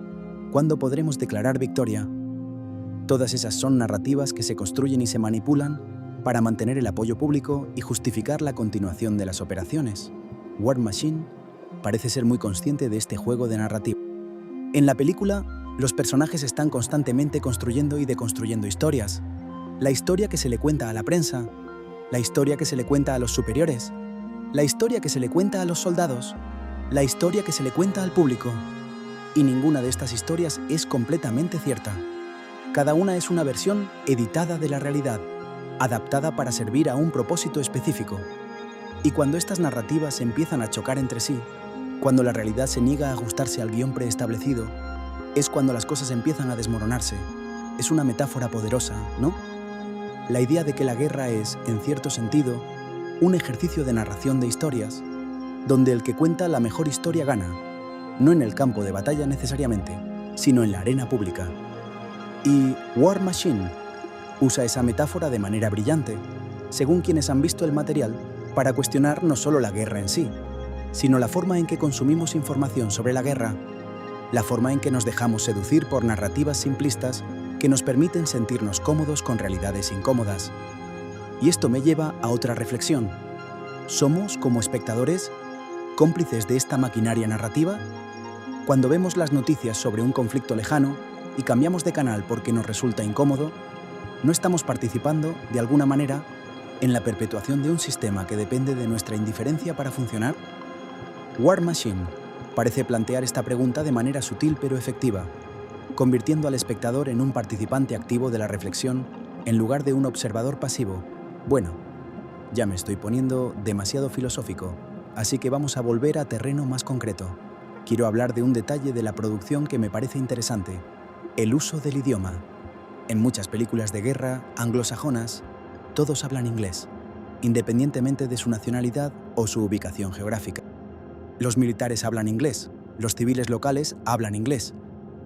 ¿Cuándo podremos declarar victoria? Todas esas son narrativas que se construyen y se manipulan para mantener el apoyo público y justificar la continuación de las operaciones. War Machine parece ser muy consciente de este juego de narrativa. En la película, los personajes están constantemente construyendo y deconstruyendo historias. La historia que se le cuenta a la prensa, la historia que se le cuenta a los superiores, la historia que se le cuenta a los soldados, la historia que se le cuenta al público. Y ninguna de estas historias es completamente cierta. Cada una es una versión editada de la realidad, adaptada para servir a un propósito específico. Y cuando estas narrativas empiezan a chocar entre sí, cuando la realidad se niega a ajustarse al guión preestablecido, es cuando las cosas empiezan a desmoronarse. Es una metáfora poderosa, ¿no? La idea de que la guerra es, en cierto sentido, un ejercicio de narración de historias, donde el que cuenta la mejor historia gana, no en el campo de batalla necesariamente, sino en la arena pública. Y War Machine usa esa metáfora de manera brillante, según quienes han visto el material, para cuestionar no solo la guerra en sí, sino la forma en que consumimos información sobre la guerra, la forma en que nos dejamos seducir por narrativas simplistas que nos permiten sentirnos cómodos con realidades incómodas. Y esto me lleva a otra reflexión. ¿Somos, como espectadores, cómplices de esta maquinaria narrativa? Cuando vemos las noticias sobre un conflicto lejano y cambiamos de canal porque nos resulta incómodo, ¿no estamos participando, de alguna manera, en la perpetuación de un sistema que depende de nuestra indiferencia para funcionar? War Machine parece plantear esta pregunta de manera sutil pero efectiva, convirtiendo al espectador en un participante activo de la reflexión en lugar de un observador pasivo. Bueno, ya me estoy poniendo demasiado filosófico, así que vamos a volver a terreno más concreto. Quiero hablar de un detalle de la producción que me parece interesante: el uso del idioma. En muchas películas de guerra anglosajonas, todos hablan inglés, independientemente de su nacionalidad o su ubicación geográfica. Los militares hablan inglés, los civiles locales hablan inglés,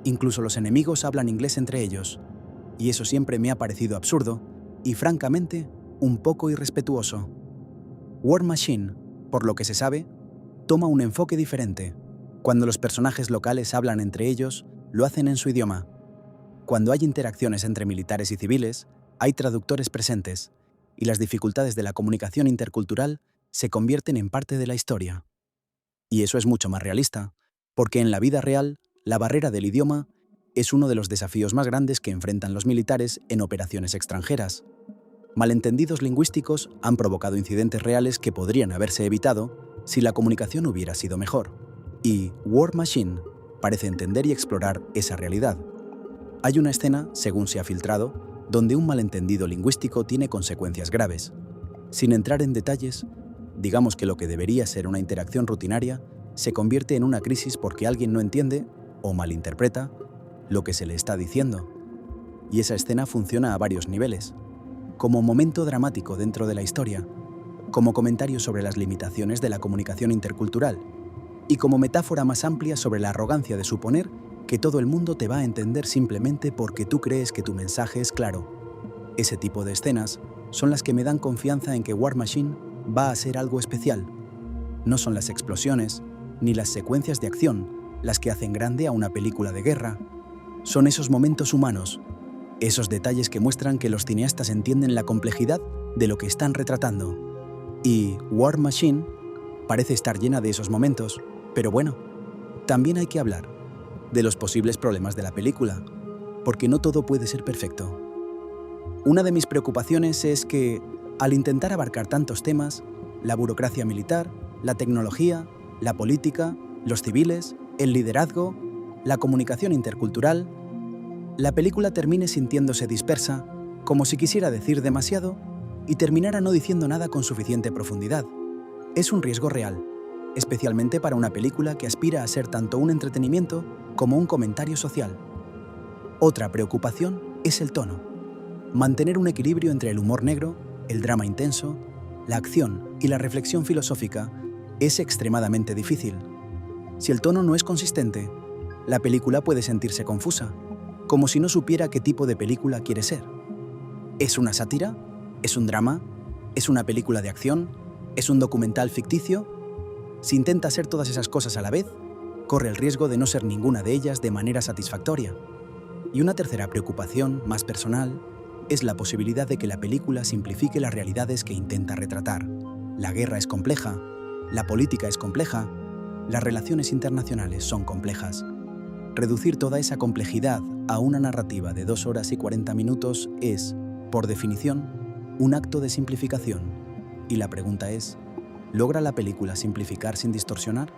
incluso los enemigos hablan inglés entre ellos. Y eso siempre me ha parecido absurdo y, francamente, un poco irrespetuoso. War Machine, por lo que se sabe, toma un enfoque diferente. Cuando los personajes locales hablan entre ellos, lo hacen en su idioma. Cuando hay interacciones entre militares y civiles, hay traductores presentes, y las dificultades de la comunicación intercultural se convierten en parte de la historia. Y eso es mucho más realista, porque en la vida real, La barrera del idioma es uno de los desafíos más grandes que enfrentan los militares en operaciones extranjeras. Malentendidos lingüísticos han provocado incidentes reales que podrían haberse evitado si la comunicación hubiera sido mejor. Y War Machine parece entender y explorar esa realidad. Hay una escena, según se ha filtrado, donde un malentendido lingüístico tiene consecuencias graves. Sin entrar en detalles, digamos que lo que debería ser una interacción rutinaria se convierte en una crisis porque alguien no entiende o malinterpreta lo que se le está diciendo. Y esa escena funciona a varios niveles. Como momento dramático dentro de la historia, como comentario sobre las limitaciones de la comunicación intercultural y como metáfora más amplia sobre la arrogancia de suponer que todo el mundo te va a entender simplemente porque tú crees que tu mensaje es claro. Ese tipo de escenas son las que me dan confianza en que War Machine va a ser algo especial. No son las explosiones ni las secuencias de acción las que hacen grande a una película de guerra. Son esos momentos humanos, esos detalles que muestran que los cineastas entienden la complejidad de lo que están retratando. Y War Machine parece estar llena de esos momentos, pero bueno, también hay que hablar de los posibles problemas de la película, porque no todo puede ser perfecto. Una de mis preocupaciones es que, al intentar abarcar tantos temas, la burocracia militar, la tecnología, la política, los civiles, el liderazgo, la comunicación intercultural, la película termine sintiéndose dispersa, como si quisiera decir demasiado y terminara no diciendo nada con suficiente profundidad. Es un riesgo real, especialmente para una película que aspira a ser tanto un entretenimiento como un comentario social. Otra preocupación es el tono. Mantener un equilibrio entre el humor negro, el drama intenso, la acción y la reflexión filosófica es extremadamente difícil. Si el tono no es consistente, la película puede sentirse confusa, como si no supiera qué tipo de película quiere ser. ¿Es una sátira? ¿Es un drama? ¿Es una película de acción? ¿Es un documental ficticio? Si intenta ser todas esas cosas a la vez, corre el riesgo de no ser ninguna de ellas de manera satisfactoria. Y una tercera preocupación, más personal, es la posibilidad de que la película simplifique las realidades que intenta retratar. La guerra es compleja, la política es compleja, las relaciones internacionales son complejas. Reducir toda esa complejidad a una narrativa de 2 horas y 40 minutos es, por definición, un acto de simplificación. Y la pregunta es, ¿logra la película simplificar sin distorsionar?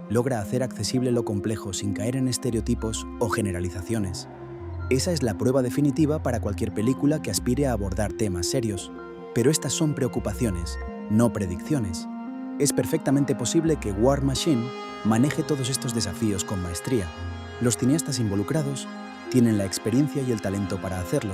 ¿Logra hacer accesible lo complejo sin caer en estereotipos o generalizaciones? Esa es la prueba definitiva para cualquier película que aspire a abordar temas serios. Pero estas son preocupaciones, no predicciones. Es perfectamente posible que War Machine maneje todos estos desafíos con maestría. Los cineastas involucrados tienen la experiencia y el talento para hacerlo,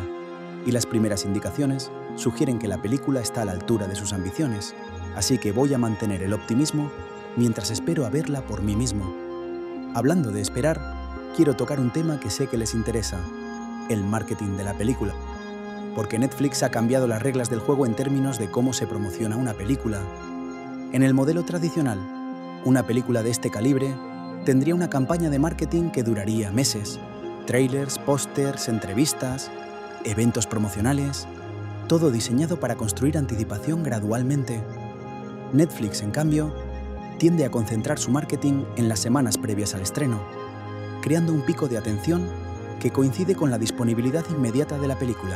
y las primeras indicaciones sugieren que la película está a la altura de sus ambiciones, así que voy a mantener el optimismo mientras espero a verla por mí mismo. Hablando de esperar, quiero tocar un tema que sé que les interesa, el marketing de la película, porque Netflix ha cambiado las reglas del juego en términos de cómo se promociona una película. En el modelo tradicional, una película de este calibre tendría una campaña de marketing que duraría meses. Trailers, pósters, entrevistas, eventos promocionales, todo diseñado para construir anticipación gradualmente. Netflix, en cambio, tiende a concentrar su marketing en las semanas previas al estreno, creando un pico de atención que coincide con la disponibilidad inmediata de la película.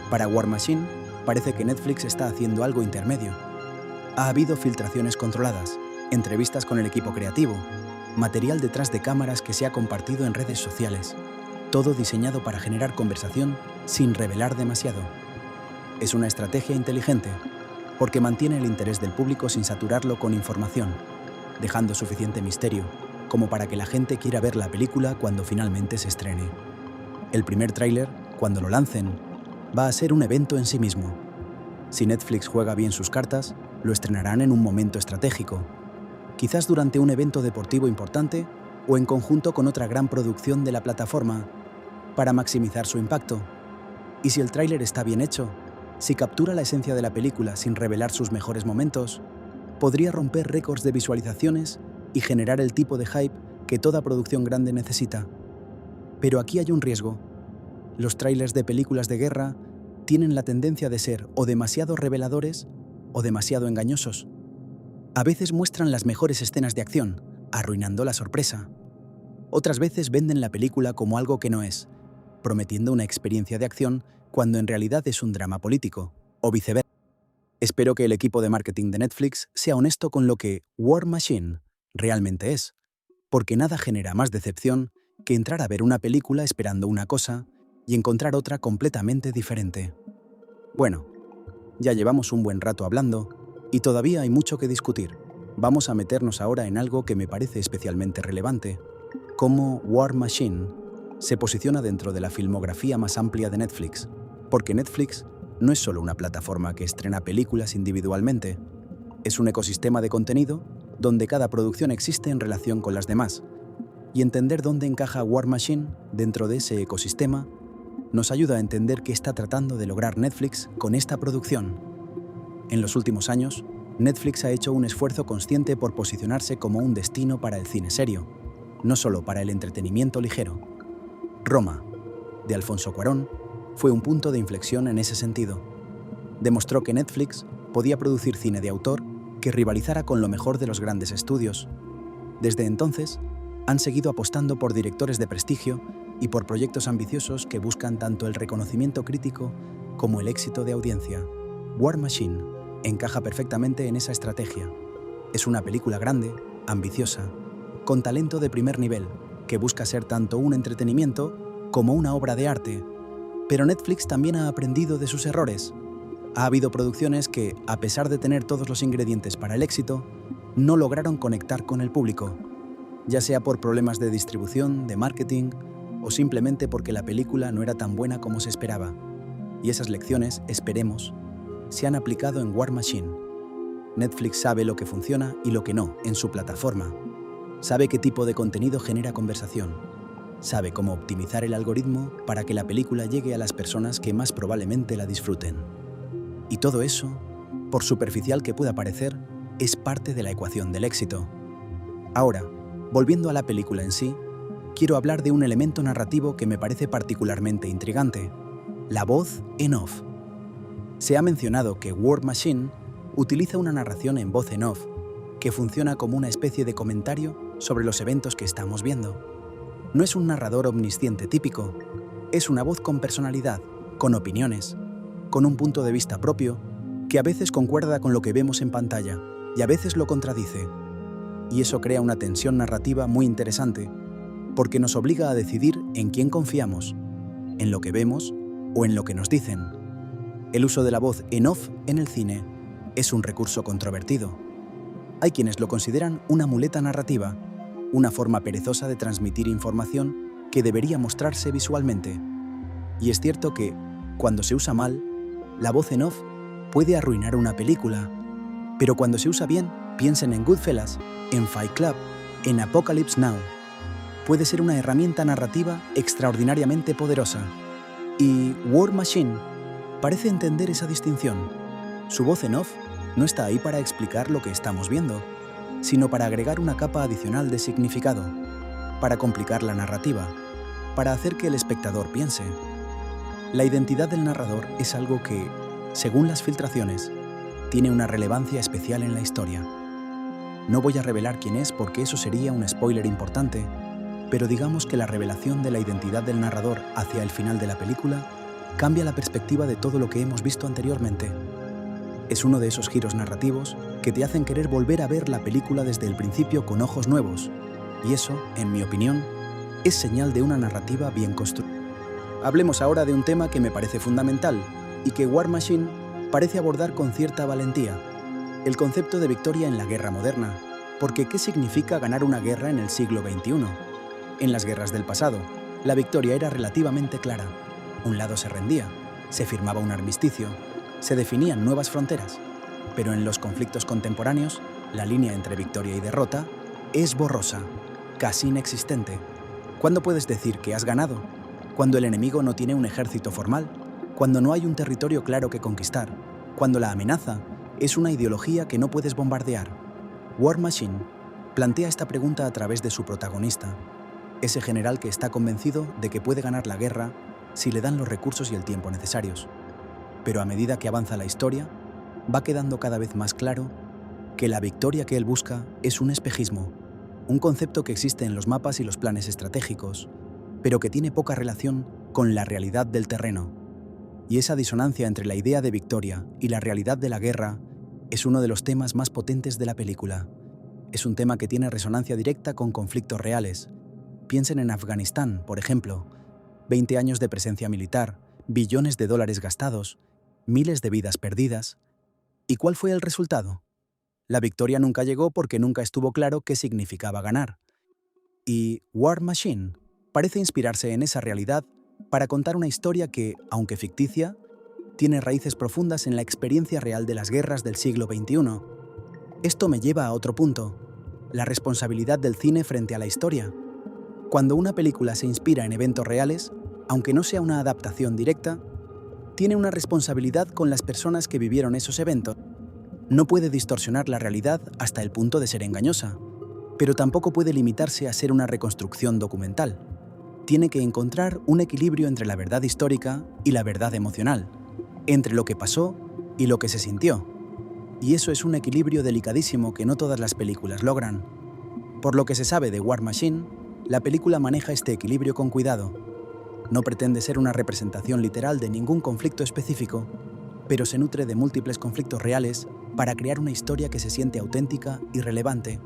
Para War Machine, parece que Netflix está haciendo algo intermedio. Ha habido filtraciones controladas, entrevistas con el equipo creativo, material detrás de cámaras que se ha compartido en redes sociales, todo diseñado para generar conversación sin revelar demasiado. Es una estrategia inteligente, porque mantiene el interés del público sin saturarlo con información, dejando suficiente misterio como para que la gente quiera ver la película cuando finalmente se estrene. El primer tráiler, cuando lo lancen, va a ser un evento en sí mismo. Si Netflix juega bien sus cartas, lo estrenarán en un momento estratégico, quizás durante un evento deportivo importante o en conjunto con otra gran producción de la plataforma, para maximizar su impacto. Y si el tráiler está bien hecho, si captura la esencia de la película sin revelar sus mejores momentos, podría romper récords de visualizaciones y generar el tipo de hype que toda producción grande necesita. Pero aquí hay un riesgo. Los tráilers de películas de guerra tienen la tendencia de ser o demasiado reveladores o demasiado engañosos. A veces muestran las mejores escenas de acción, arruinando la sorpresa. Otras veces venden la película como algo que no es, prometiendo una experiencia de acción cuando en realidad es un drama político, o viceversa. Espero que el equipo de marketing de Netflix sea honesto con lo que War Machine realmente es, porque nada genera más decepción que entrar a ver una película esperando una cosa y encontrar otra completamente diferente. Bueno, ya llevamos un buen rato hablando y todavía hay mucho que discutir. Vamos a meternos ahora en algo que me parece especialmente relevante, cómo War Machine se posiciona dentro de la filmografía más amplia de Netflix, porque Netflix no es solo una plataforma que estrena películas individualmente, es un ecosistema de contenido donde cada producción existe en relación con las demás, y entender dónde encaja War Machine dentro de ese ecosistema nos ayuda a entender qué está tratando de lograr Netflix con esta producción. En los últimos años, Netflix ha hecho un esfuerzo consciente por posicionarse como un destino para el cine serio, no solo para el entretenimiento ligero. Roma, de Alfonso Cuarón, fue un punto de inflexión en ese sentido. Demostró que Netflix podía producir cine de autor que rivalizara con lo mejor de los grandes estudios. Desde entonces, han seguido apostando por directores de prestigio y por proyectos ambiciosos que buscan tanto el reconocimiento crítico como el éxito de audiencia. War Machine encaja perfectamente en esa estrategia. Es una película grande, ambiciosa, con talento de primer nivel, que busca ser tanto un entretenimiento como una obra de arte. Pero Netflix también ha aprendido de sus errores. Ha habido producciones que, a pesar de tener todos los ingredientes para el éxito, no lograron conectar con el público, ya sea por problemas de distribución, de marketing, o simplemente porque la película no era tan buena como se esperaba. Y esas lecciones, esperemos, se han aplicado en War Machine. Netflix sabe lo que funciona y lo que no en su plataforma. Sabe qué tipo de contenido genera conversación. Sabe cómo optimizar el algoritmo para que la película llegue a las personas que más probablemente la disfruten. Y todo eso, por superficial que pueda parecer, es parte de la ecuación del éxito. Ahora, volviendo a la película en sí, quiero hablar de un elemento narrativo que me parece particularmente intrigante: la voz en off. Se ha mencionado que War Machine utiliza una narración en voz en off, que funciona como una especie de comentario sobre los eventos que estamos viendo. No es un narrador omnisciente típico, es una voz con personalidad, con opiniones, con un punto de vista propio, que a veces concuerda con lo que vemos en pantalla y a veces lo contradice. Y eso crea una tensión narrativa muy interesante, porque nos obliga a decidir en quién confiamos, en lo que vemos o en lo que nos dicen. El uso de la voz en off en el cine es un recurso controvertido. Hay quienes lo consideran una muleta narrativa, una forma perezosa de transmitir información que debería mostrarse visualmente. Y es cierto que, cuando se usa mal, la voz en off puede arruinar una película, pero cuando se usa bien, piensen en Goodfellas, en Fight Club, en Apocalypse Now. Puede ser una herramienta narrativa extraordinariamente poderosa. Y War Machine parece entender esa distinción. Su voz en off no está ahí para explicar lo que estamos viendo, sino para agregar una capa adicional de significado, para complicar la narrativa, para hacer que el espectador piense. La identidad del narrador es algo que, según las filtraciones, tiene una relevancia especial en la historia. No voy a revelar quién es porque eso sería un spoiler importante, pero digamos que la revelación de la identidad del narrador hacia el final de la película cambia la perspectiva de todo lo que hemos visto anteriormente. Es uno de esos giros narrativos que te hacen querer volver a ver la película desde el principio con ojos nuevos, y eso, en mi opinión, es señal de una narrativa bien construida. Hablemos ahora de un tema que me parece fundamental y que War Machine parece abordar con cierta valentía: el concepto de victoria en la guerra moderna. Porque ¿qué significa ganar una guerra en el siglo XXI? En las guerras del pasado, la victoria era relativamente clara. Un lado se rendía, se firmaba un armisticio, se definían nuevas fronteras, pero en los conflictos contemporáneos, la línea entre victoria y derrota es borrosa, casi inexistente. ¿Cuándo puedes decir que has ganado? Cuando el enemigo no tiene un ejército formal, cuando no hay un territorio claro que conquistar, cuando la amenaza es una ideología que no puedes bombardear. War Machine plantea esta pregunta a través de su protagonista, ese general que está convencido de que puede ganar la guerra si le dan los recursos y el tiempo necesarios. Pero a medida que avanza la historia, va quedando cada vez más claro que la victoria que él busca es un espejismo, un concepto que existe en los mapas y los planes estratégicos, pero que tiene poca relación con la realidad del terreno. Y esa disonancia entre la idea de victoria y la realidad de la guerra es uno de los temas más potentes de la película. Es un tema que tiene resonancia directa con conflictos reales. Piensen en Afganistán, por ejemplo. 20 años de presencia militar, billones de dólares gastados, miles de vidas perdidas. ¿Y cuál fue el resultado? La victoria nunca llegó porque nunca estuvo claro qué significaba ganar. Y War Machine parece inspirarse en esa realidad para contar una historia que, aunque ficticia, tiene raíces profundas en la experiencia real de las guerras del siglo XXI. Esto me lleva a otro punto, la responsabilidad del cine frente a la historia. Cuando una película se inspira en eventos reales, aunque no sea una adaptación directa, tiene una responsabilidad con las personas que vivieron esos eventos. No puede distorsionar la realidad hasta el punto de ser engañosa, pero tampoco puede limitarse a ser una reconstrucción documental. Tiene que encontrar un equilibrio entre la verdad histórica y la verdad emocional, entre lo que pasó y lo que se sintió. Y eso es un equilibrio delicadísimo que no todas las películas logran. Por lo que se sabe de War Machine, la película maneja este equilibrio con cuidado. No pretende ser una representación literal de ningún conflicto específico, pero se nutre de múltiples conflictos reales para crear una historia que se siente auténtica y relevante.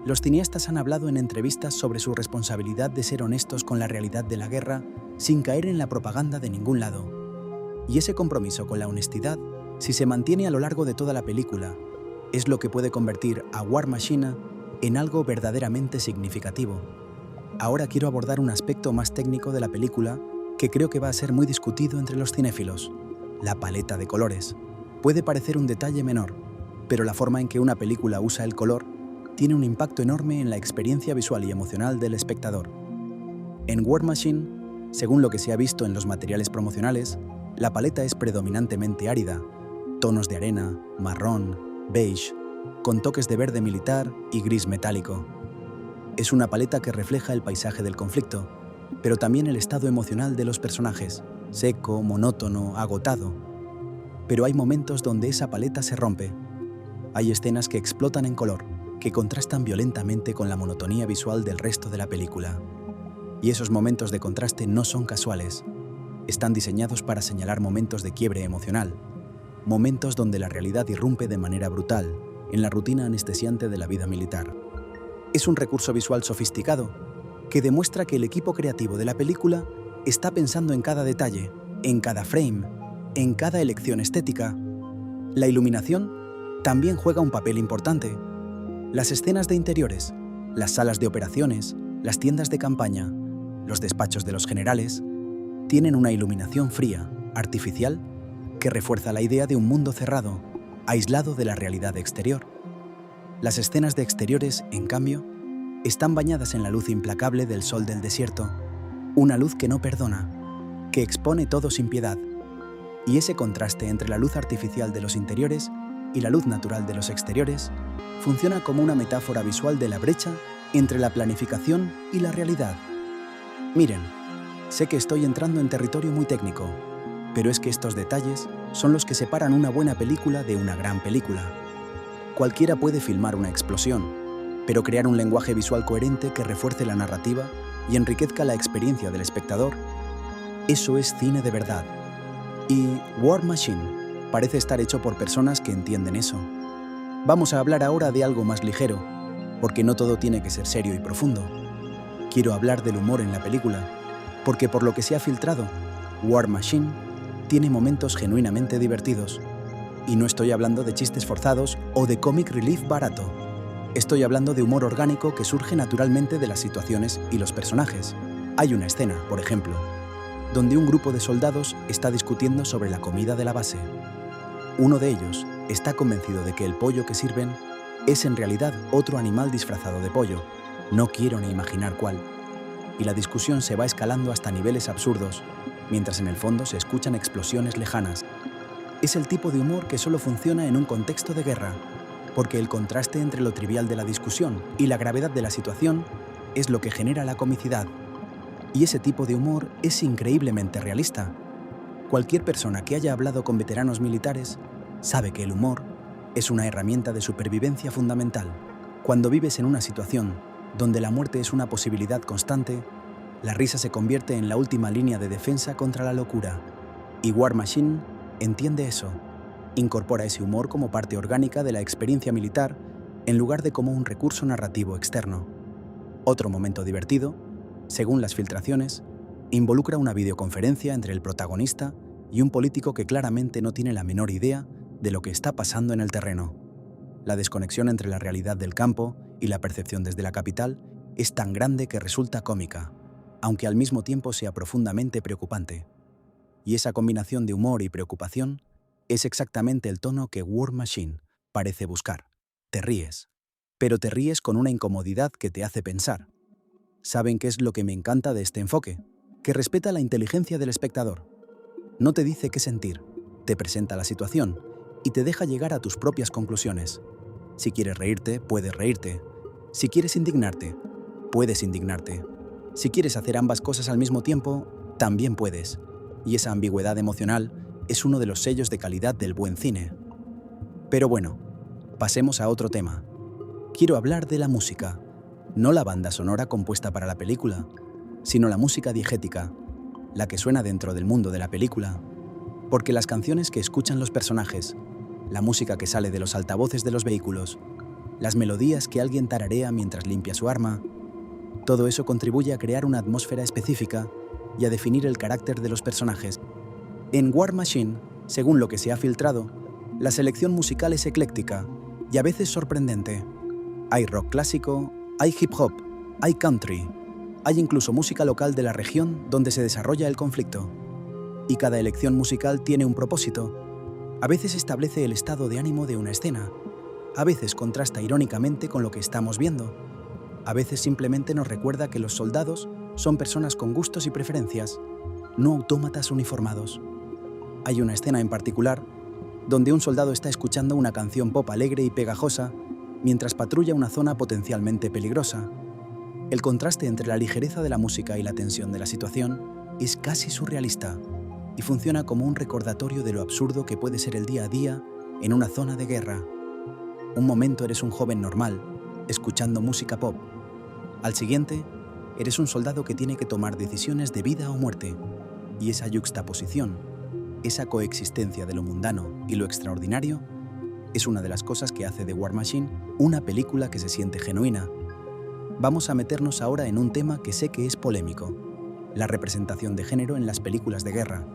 Los cineastas han hablado en entrevistas sobre su responsabilidad de ser honestos con la realidad de la guerra sin caer en la propaganda de ningún lado. Y ese compromiso con la honestidad, si se mantiene a lo largo de toda la película, es lo que puede convertir a War Machine en algo verdaderamente significativo. Ahora quiero abordar un aspecto más técnico de la película que creo que va a ser muy discutido entre los cinéfilos: la paleta de colores. Puede parecer un detalle menor, pero la forma en que una película usa el color tiene un impacto enorme en la experiencia visual y emocional del espectador. En War Machine, según lo que se ha visto en los materiales promocionales, la paleta es predominantemente árida, tonos de arena, marrón, beige, con toques de verde militar y gris metálico. Es una paleta que refleja el paisaje del conflicto, pero también el estado emocional de los personajes, seco, monótono, agotado. Pero hay momentos donde esa paleta se rompe. Hay escenas que explotan en color, que contrastan violentamente con la monotonía visual del resto de la película. Y esos momentos de contraste no son casuales. Están diseñados para señalar momentos de quiebre emocional, momentos donde la realidad irrumpe de manera brutal en la rutina anestesiante de la vida militar. Es un recurso visual sofisticado que demuestra que el equipo creativo de la película está pensando en cada detalle, en cada frame, en cada elección estética. La iluminación también juega un papel importante. Las escenas de interiores, las salas de operaciones, las tiendas de campaña, los despachos de los generales, tienen una iluminación fría, artificial, que refuerza la idea de un mundo cerrado, aislado de la realidad exterior. Las escenas de exteriores, en cambio, están bañadas en la luz implacable del sol del desierto, una luz que no perdona, que expone todo sin piedad. Y ese contraste entre la luz artificial de los interiores y la luz natural de los exteriores funciona como una metáfora visual de la brecha entre la planificación y la realidad. Miren, sé que estoy entrando en territorio muy técnico, pero es que estos detalles son los que separan una buena película de una gran película. Cualquiera puede filmar una explosión, pero crear un lenguaje visual coherente que refuerce la narrativa y enriquezca la experiencia del espectador, eso es cine de verdad. Y War Machine parece estar hecho por personas que entienden eso. Vamos a hablar ahora de algo más ligero, porque no todo tiene que ser serio y profundo. Quiero hablar del humor en la película, porque por lo que se ha filtrado, War Machine tiene momentos genuinamente divertidos. Y no estoy hablando de chistes forzados o de comic relief barato. Estoy hablando de humor orgánico que surge naturalmente de las situaciones y los personajes. Hay una escena, por ejemplo, donde un grupo de soldados está discutiendo sobre la comida de la base. Uno de ellos está convencido de que el pollo que sirven es en realidad otro animal disfrazado de pollo. No quiero ni imaginar cuál. Y la discusión se va escalando hasta niveles absurdos, mientras en el fondo se escuchan explosiones lejanas. Es el tipo de humor que solo funciona en un contexto de guerra, porque el contraste entre lo trivial de la discusión y la gravedad de la situación es lo que genera la comicidad. Y ese tipo de humor es increíblemente realista. Cualquier persona que haya hablado con veteranos militares sabe que el humor es una herramienta de supervivencia fundamental. Cuando vives en una situación donde la muerte es una posibilidad constante, la risa se convierte en la última línea de defensa contra la locura. Y War Machine entiende eso. Incorpora ese humor como parte orgánica de la experiencia militar en lugar de como un recurso narrativo externo. Otro momento divertido, según las filtraciones, involucra una videoconferencia entre el protagonista y un político que claramente no tiene la menor idea de lo que está pasando en el terreno. La desconexión entre la realidad del campo y la percepción desde la capital es tan grande que resulta cómica, aunque al mismo tiempo sea profundamente preocupante. Y esa combinación de humor y preocupación es exactamente el tono que War Machine parece buscar. Te ríes, pero te ríes con una incomodidad que te hace pensar. ¿Saben qué es lo que me encanta de este enfoque? Que respeta la inteligencia del espectador. No te dice qué sentir, te presenta la situación y te deja llegar a tus propias conclusiones. Si quieres reírte, puedes reírte. Si quieres indignarte, puedes indignarte. Si quieres hacer ambas cosas al mismo tiempo, también puedes. Y esa ambigüedad emocional es uno de los sellos de calidad del buen cine. Pero bueno, pasemos a otro tema. Quiero hablar de la música. No la banda sonora compuesta para la película, sino la música diegética, la que suena dentro del mundo de la película. Porque las canciones que escuchan los personajes, la música que sale de los altavoces de los vehículos, las melodías que alguien tararea mientras limpia su arma, todo eso contribuye a crear una atmósfera específica y a definir el carácter de los personajes. En War Machine, según lo que se ha filtrado, la selección musical es ecléctica y a veces sorprendente. Hay rock clásico, hay hip hop, hay country, hay incluso música local de la región donde se desarrolla el conflicto. Y cada elección musical tiene un propósito. A veces establece el estado de ánimo de una escena, a veces contrasta irónicamente con lo que estamos viendo, a veces simplemente nos recuerda que los soldados son personas con gustos y preferencias, no autómatas uniformados. Hay una escena en particular donde un soldado está escuchando una canción pop alegre y pegajosa mientras patrulla una zona potencialmente peligrosa. El contraste entre la ligereza de la música y la tensión de la situación es casi surrealista y funciona como un recordatorio de lo absurdo que puede ser el día a día en una zona de guerra. Un momento eres un joven normal, escuchando música pop. Al siguiente, eres un soldado que tiene que tomar decisiones de vida o muerte. Y esa yuxtaposición, esa coexistencia de lo mundano y lo extraordinario, es una de las cosas que hace de War Machine una película que se siente genuina. Vamos a meternos ahora en un tema que sé que es polémico: la representación de género en las películas de guerra.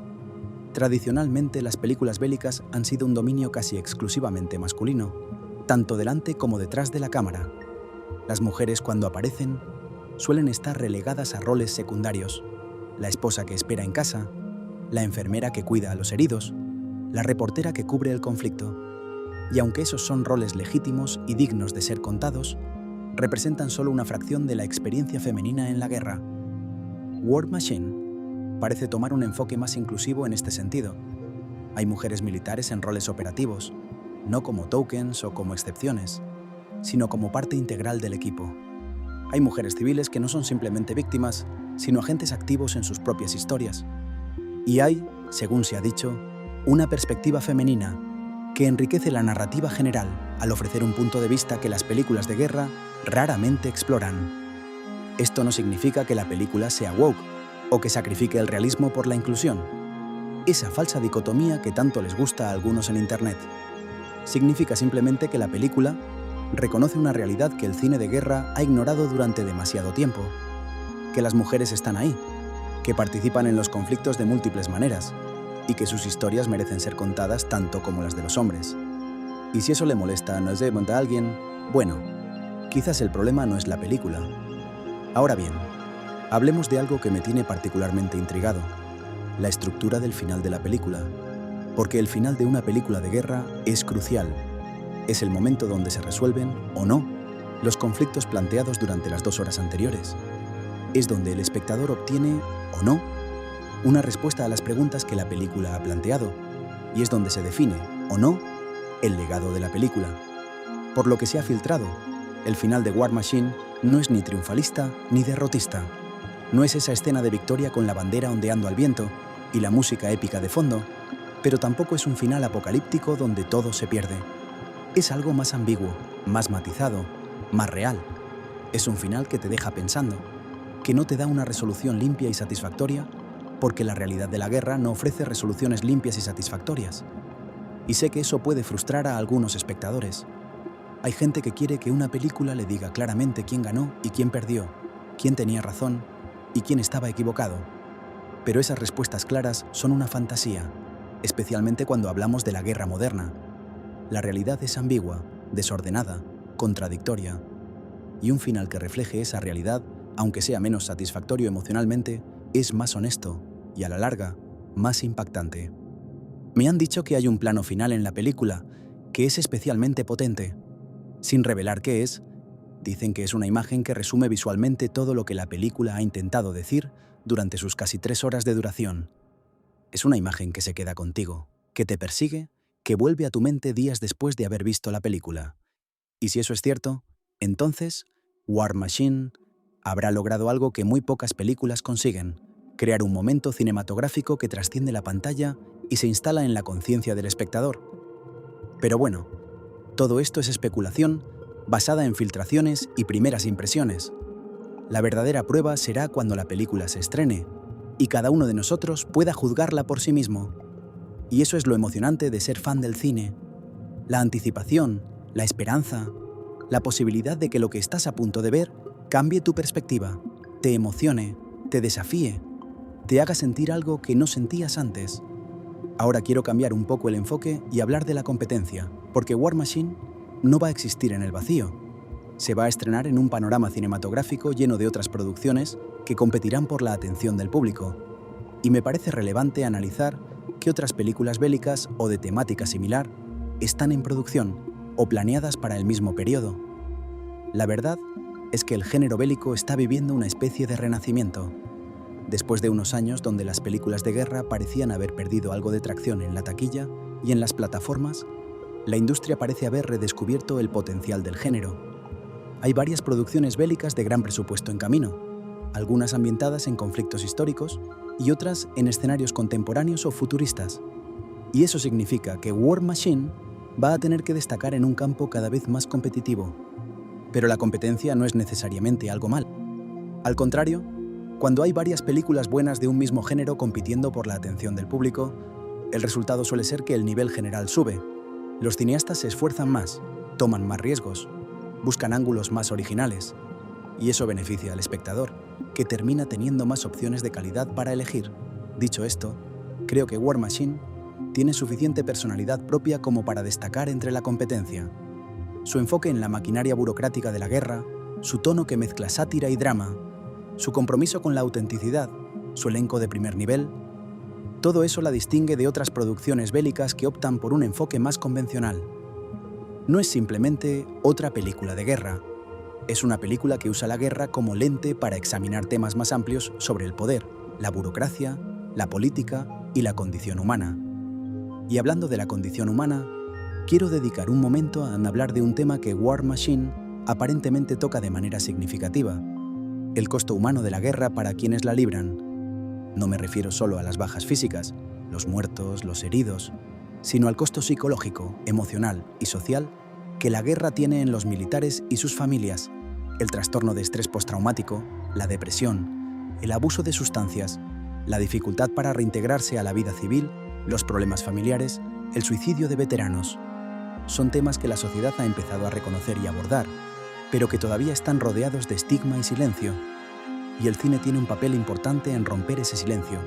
Tradicionalmente, las películas bélicas han sido un dominio casi exclusivamente masculino, tanto delante como detrás de la cámara. Las mujeres, cuando aparecen, suelen estar relegadas a roles secundarios: la esposa que espera en casa, la enfermera que cuida a los heridos, la reportera que cubre el conflicto. Y aunque esos son roles legítimos y dignos de ser contados, representan solo una fracción de la experiencia femenina en la guerra. War Machine parece tomar un enfoque más inclusivo en este sentido. Hay mujeres militares en roles operativos, no como tokens o como excepciones, sino como parte integral del equipo. Hay mujeres civiles que no son simplemente víctimas, sino agentes activos en sus propias historias. Y hay, según se ha dicho, una perspectiva femenina que enriquece la narrativa general al ofrecer un punto de vista que las películas de guerra raramente exploran. Esto no significa que la película sea woke o que sacrifique el realismo por la inclusión, esa falsa dicotomía que tanto les gusta a algunos en Internet. Significa simplemente que la película reconoce una realidad que el cine de guerra ha ignorado durante demasiado tiempo, que las mujeres están ahí, que participan en los conflictos de múltiples maneras y que sus historias merecen ser contadas tanto como las de los hombres. Y si eso le molesta a alguien, bueno, quizás el problema no es la película. Ahora bien, hablemos de algo que me tiene particularmente intrigado: la estructura del final de la película. Porque el final de una película de guerra es crucial. Es el momento donde se resuelven, o no, los conflictos planteados durante las 2 horas anteriores. Es donde el espectador obtiene, o no, una respuesta a las preguntas que la película ha planteado, y es donde se define, o no, el legado de la película. Por lo que se ha filtrado, el final de War Machine no es ni triunfalista ni derrotista. No es esa escena de victoria con la bandera ondeando al viento y la música épica de fondo, pero tampoco es un final apocalíptico donde todo se pierde. Es algo más ambiguo, más matizado más real. Es un final que te deja pensando, que no te da una resolución limpia y satisfactoria, porque la realidad de la guerra no ofrece resoluciones limpias y satisfactorias. Y sé que eso puede frustrar a algunos espectadores. Hay gente que quiere que una película le diga claramente quién ganó y quién perdió, quién tenía razón y quién estaba equivocado. Pero esas respuestas claras son una fantasía, especialmente cuando hablamos de la guerra moderna. La realidad es ambigua, desordenada, contradictoria, y un final que refleje esa realidad, aunque sea menos satisfactorio emocionalmente, es más honesto y, a la larga, más impactante. Me han dicho que hay un plano final en la película que es especialmente potente. Sin revelar qué es, dicen que es una imagen que resume visualmente todo lo que la película ha intentado decir durante sus casi 3 horas de duración. Es una imagen que se queda contigo, que te persigue, que vuelve a tu mente días después de haber visto la película. Y si eso es cierto, entonces War Machine habrá logrado algo que muy pocas películas consiguen: crear un momento cinematográfico que trasciende la pantalla y se instala en la conciencia del espectador. Pero bueno, todo esto es especulación basada en filtraciones y primeras impresiones. La verdadera prueba será cuando la película se estrene y cada uno de nosotros pueda juzgarla por sí mismo. Y eso es lo emocionante de ser fan del cine: la anticipación, la esperanza, la posibilidad de que lo que estás a punto de ver cambie tu perspectiva, te emocione, te desafíe, te haga sentir algo que no sentías antes. Ahora quiero cambiar un poco el enfoque y hablar de la competencia, porque War Machine no va a existir en el vacío. Se va a estrenar en un panorama cinematográfico lleno de otras producciones que competirán por la atención del público. Y me parece relevante analizar qué otras películas bélicas o de temática similar están en producción o planeadas para el mismo periodo. La verdad es que el género bélico está viviendo una especie de renacimiento. Después de unos años donde las películas de guerra parecían haber perdido algo de tracción en la taquilla y en las plataformas, la industria parece haber redescubierto el potencial del género. Hay varias producciones bélicas de gran presupuesto en camino, algunas ambientadas en conflictos históricos y otras en escenarios contemporáneos o futuristas. Y eso significa que War Machine va a tener que destacar en un campo cada vez más competitivo. Pero la competencia no es necesariamente algo mal. Al contrario, cuando hay varias películas buenas de un mismo género compitiendo por la atención del público, el resultado suele ser que el nivel general sube. Los cineastas se esfuerzan más, toman más riesgos, buscan ángulos más originales, y eso beneficia al espectador, que termina teniendo más opciones de calidad para elegir. Dicho esto, creo que War Machine tiene suficiente personalidad propia como para destacar entre la competencia. Su enfoque en la maquinaria burocrática de la guerra, su tono que mezcla sátira y drama, su compromiso con la autenticidad, su elenco de primer nivel, todo eso la distingue de otras producciones bélicas que optan por un enfoque más convencional. No es simplemente otra película de guerra, es una película que usa la guerra como lente para examinar temas más amplios sobre el poder, la burocracia, la política y la condición humana. Y hablando de la condición humana, quiero dedicar un momento a hablar de un tema que War Machine aparentemente toca de manera significativa: el costo humano de la guerra para quienes la libran. No me refiero solo a las bajas físicas, los muertos, los heridos, sino al costo psicológico, emocional y social que la guerra tiene en los militares y sus familias: el trastorno de estrés postraumático, la depresión, el abuso de sustancias, la dificultad para reintegrarse a la vida civil, los problemas familiares, el suicidio de veteranos. Son temas que la sociedad ha empezado a reconocer y abordar, pero que todavía están rodeados de estigma y silencio. Y el cine tiene un papel importante en romper ese silencio,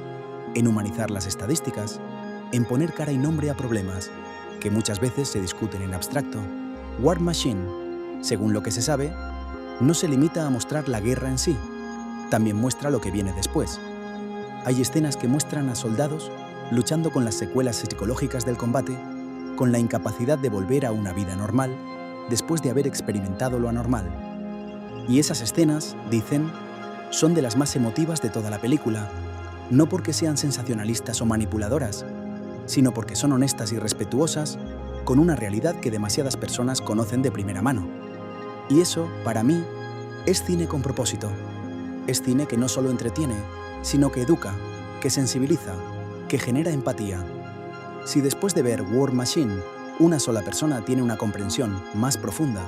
en humanizar las estadísticas, en poner cara y nombre a problemas que muchas veces se discuten en abstracto. War Machine, según lo que se sabe, no se limita a mostrar la guerra en sí, también muestra lo que viene después. Hay escenas que muestran a soldados luchando con las secuelas psicológicas del combate, con la incapacidad de volver a una vida normal después de haber experimentado lo anormal. Y esas escenas, dicen, son de las más emotivas de toda la película, no porque sean sensacionalistas o manipuladoras, sino porque son honestas y respetuosas con una realidad que demasiadas personas conocen de primera mano. Y eso, para mí, es cine con propósito. Es cine que no solo entretiene, sino que educa, que sensibiliza, que genera empatía. Si después de ver War Machine, una sola persona tiene una comprensión más profunda,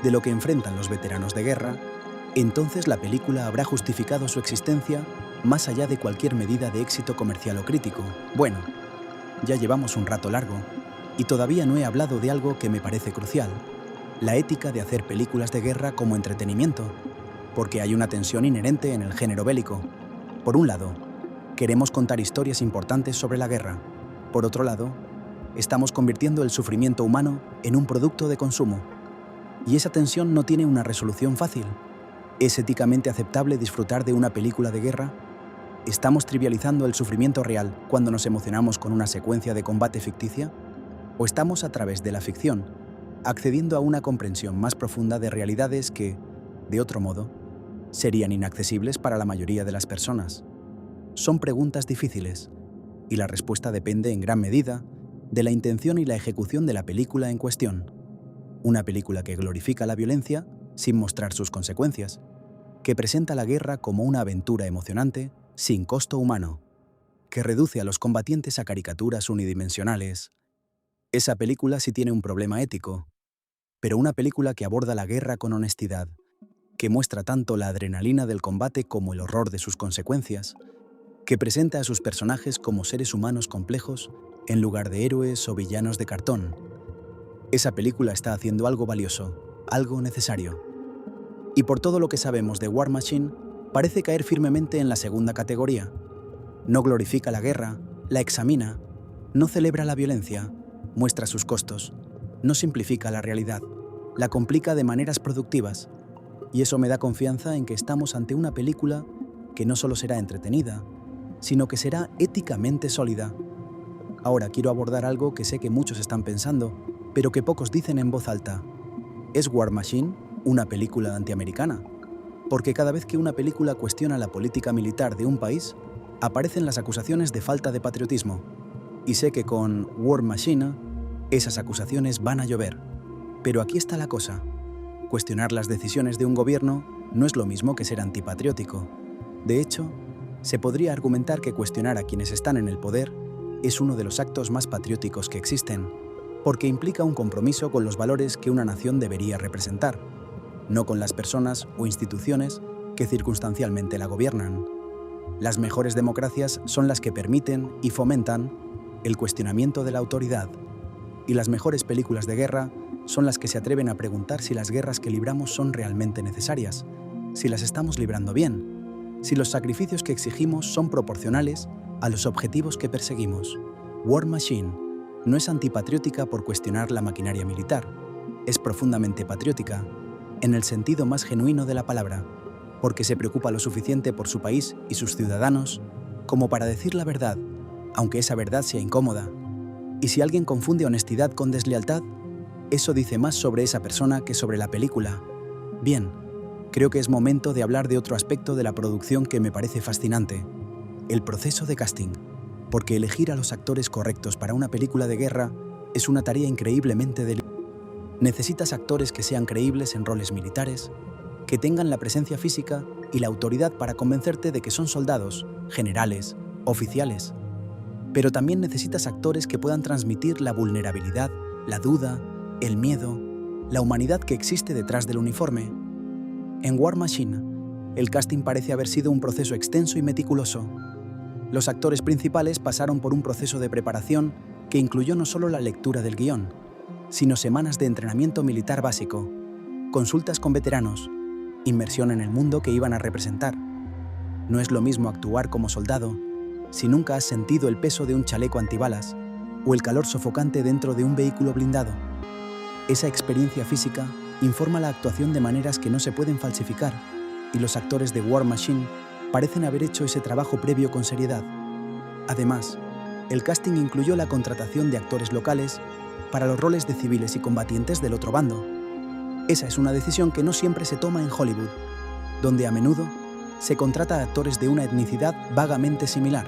de lo que enfrentan los veteranos de guerra, entonces la película habrá justificado su existencia más allá de cualquier medida de éxito comercial o crítico. Bueno, ya llevamos un rato largo y todavía no he hablado de algo que me parece crucial: la ética de hacer películas de guerra como entretenimiento, porque hay una tensión inherente en el género bélico. Por un lado, queremos contar historias importantes sobre la guerra. Por otro lado, estamos convirtiendo el sufrimiento humano en un producto de consumo. Y esa tensión no tiene una resolución fácil. ¿Es éticamente aceptable disfrutar de una película de guerra? ¿Estamos trivializando el sufrimiento real cuando nos emocionamos con una secuencia de combate ficticia? ¿O estamos, a través de la ficción, accediendo a una comprensión más profunda de realidades que, de otro modo, serían inaccesibles para la mayoría de las personas? Son preguntas difíciles, y la respuesta depende en gran medida de la intención y la ejecución de la película en cuestión. Una película que glorifica la violencia sin mostrar sus consecuencias, que presenta la guerra como una aventura emocionante sin costo humano, que reduce a los combatientes a caricaturas unidimensionales. Esa película sí tiene un problema ético, pero una película que aborda la guerra con honestidad, que muestra tanto la adrenalina del combate como el horror de sus consecuencias, que presenta a sus personajes como seres humanos complejos en lugar de héroes o villanos de cartón. Esa película está haciendo algo valioso, algo necesario. Y por todo lo que sabemos de War Machine, parece caer firmemente en la segunda categoría. No glorifica la guerra, la examina, no celebra la violencia, muestra sus costos, no simplifica la realidad, la complica de maneras productivas. Y eso me da confianza en que estamos ante una película que no solo será entretenida, sino que será éticamente sólida. Ahora quiero abordar algo que sé que muchos están pensando, pero que pocos dicen en voz alta. ¿Es War Machine una película antiamericana? Porque cada vez que una película cuestiona la política militar de un país, aparecen las acusaciones de falta de patriotismo. Y sé que con War Machine esas acusaciones van a llover. Pero aquí está la cosa. Cuestionar las decisiones de un gobierno no es lo mismo que ser antipatriótico. De hecho, se podría argumentar que cuestionar a quienes están en el poder es uno de los actos más patrióticos que existen, porque implica un compromiso con los valores que una nación debería representar, no con las personas o instituciones que circunstancialmente la gobiernan. Las mejores democracias son las que permiten y fomentan el cuestionamiento de la autoridad, y las mejores películas de guerra son las que se atreven a preguntar si las guerras que libramos son realmente necesarias, si las estamos librando bien, si los sacrificios que exigimos son proporcionales a los objetivos que perseguimos. War Machine no es antipatriótica por cuestionar la maquinaria militar, es profundamente patriótica, en el sentido más genuino de la palabra, porque se preocupa lo suficiente por su país y sus ciudadanos como para decir la verdad, aunque esa verdad sea incómoda. Y si alguien confunde honestidad con deslealtad, eso dice más sobre esa persona que sobre la película. Bien, creo que es momento de hablar de otro aspecto de la producción que me parece fascinante: el proceso de casting, porque elegir a los actores correctos para una película de guerra es una tarea increíblemente delicada. Necesitas actores que sean creíbles en roles militares, que tengan la presencia física y la autoridad para convencerte de que son soldados, generales, oficiales. Pero también necesitas actores que puedan transmitir la vulnerabilidad, la duda, el miedo, la humanidad que existe detrás del uniforme. En War Machine, el casting parece haber sido un proceso extenso y meticuloso. Los actores principales pasaron por un proceso de preparación que incluyó no solo la lectura del guión, sino semanas de entrenamiento militar básico, consultas con veteranos, inmersión en el mundo que iban a representar. No es lo mismo actuar como soldado si nunca has sentido el peso de un chaleco antibalas o el calor sofocante dentro de un vehículo blindado. Esa experiencia física informa la actuación de maneras que no se pueden falsificar, y los actores de War Machine parecen haber hecho ese trabajo previo con seriedad. Además, el casting incluyó la contratación de actores locales para los roles de civiles y combatientes del otro bando. Esa es una decisión que no siempre se toma en Hollywood, donde a menudo se contrata a actores de una etnicidad vagamente similar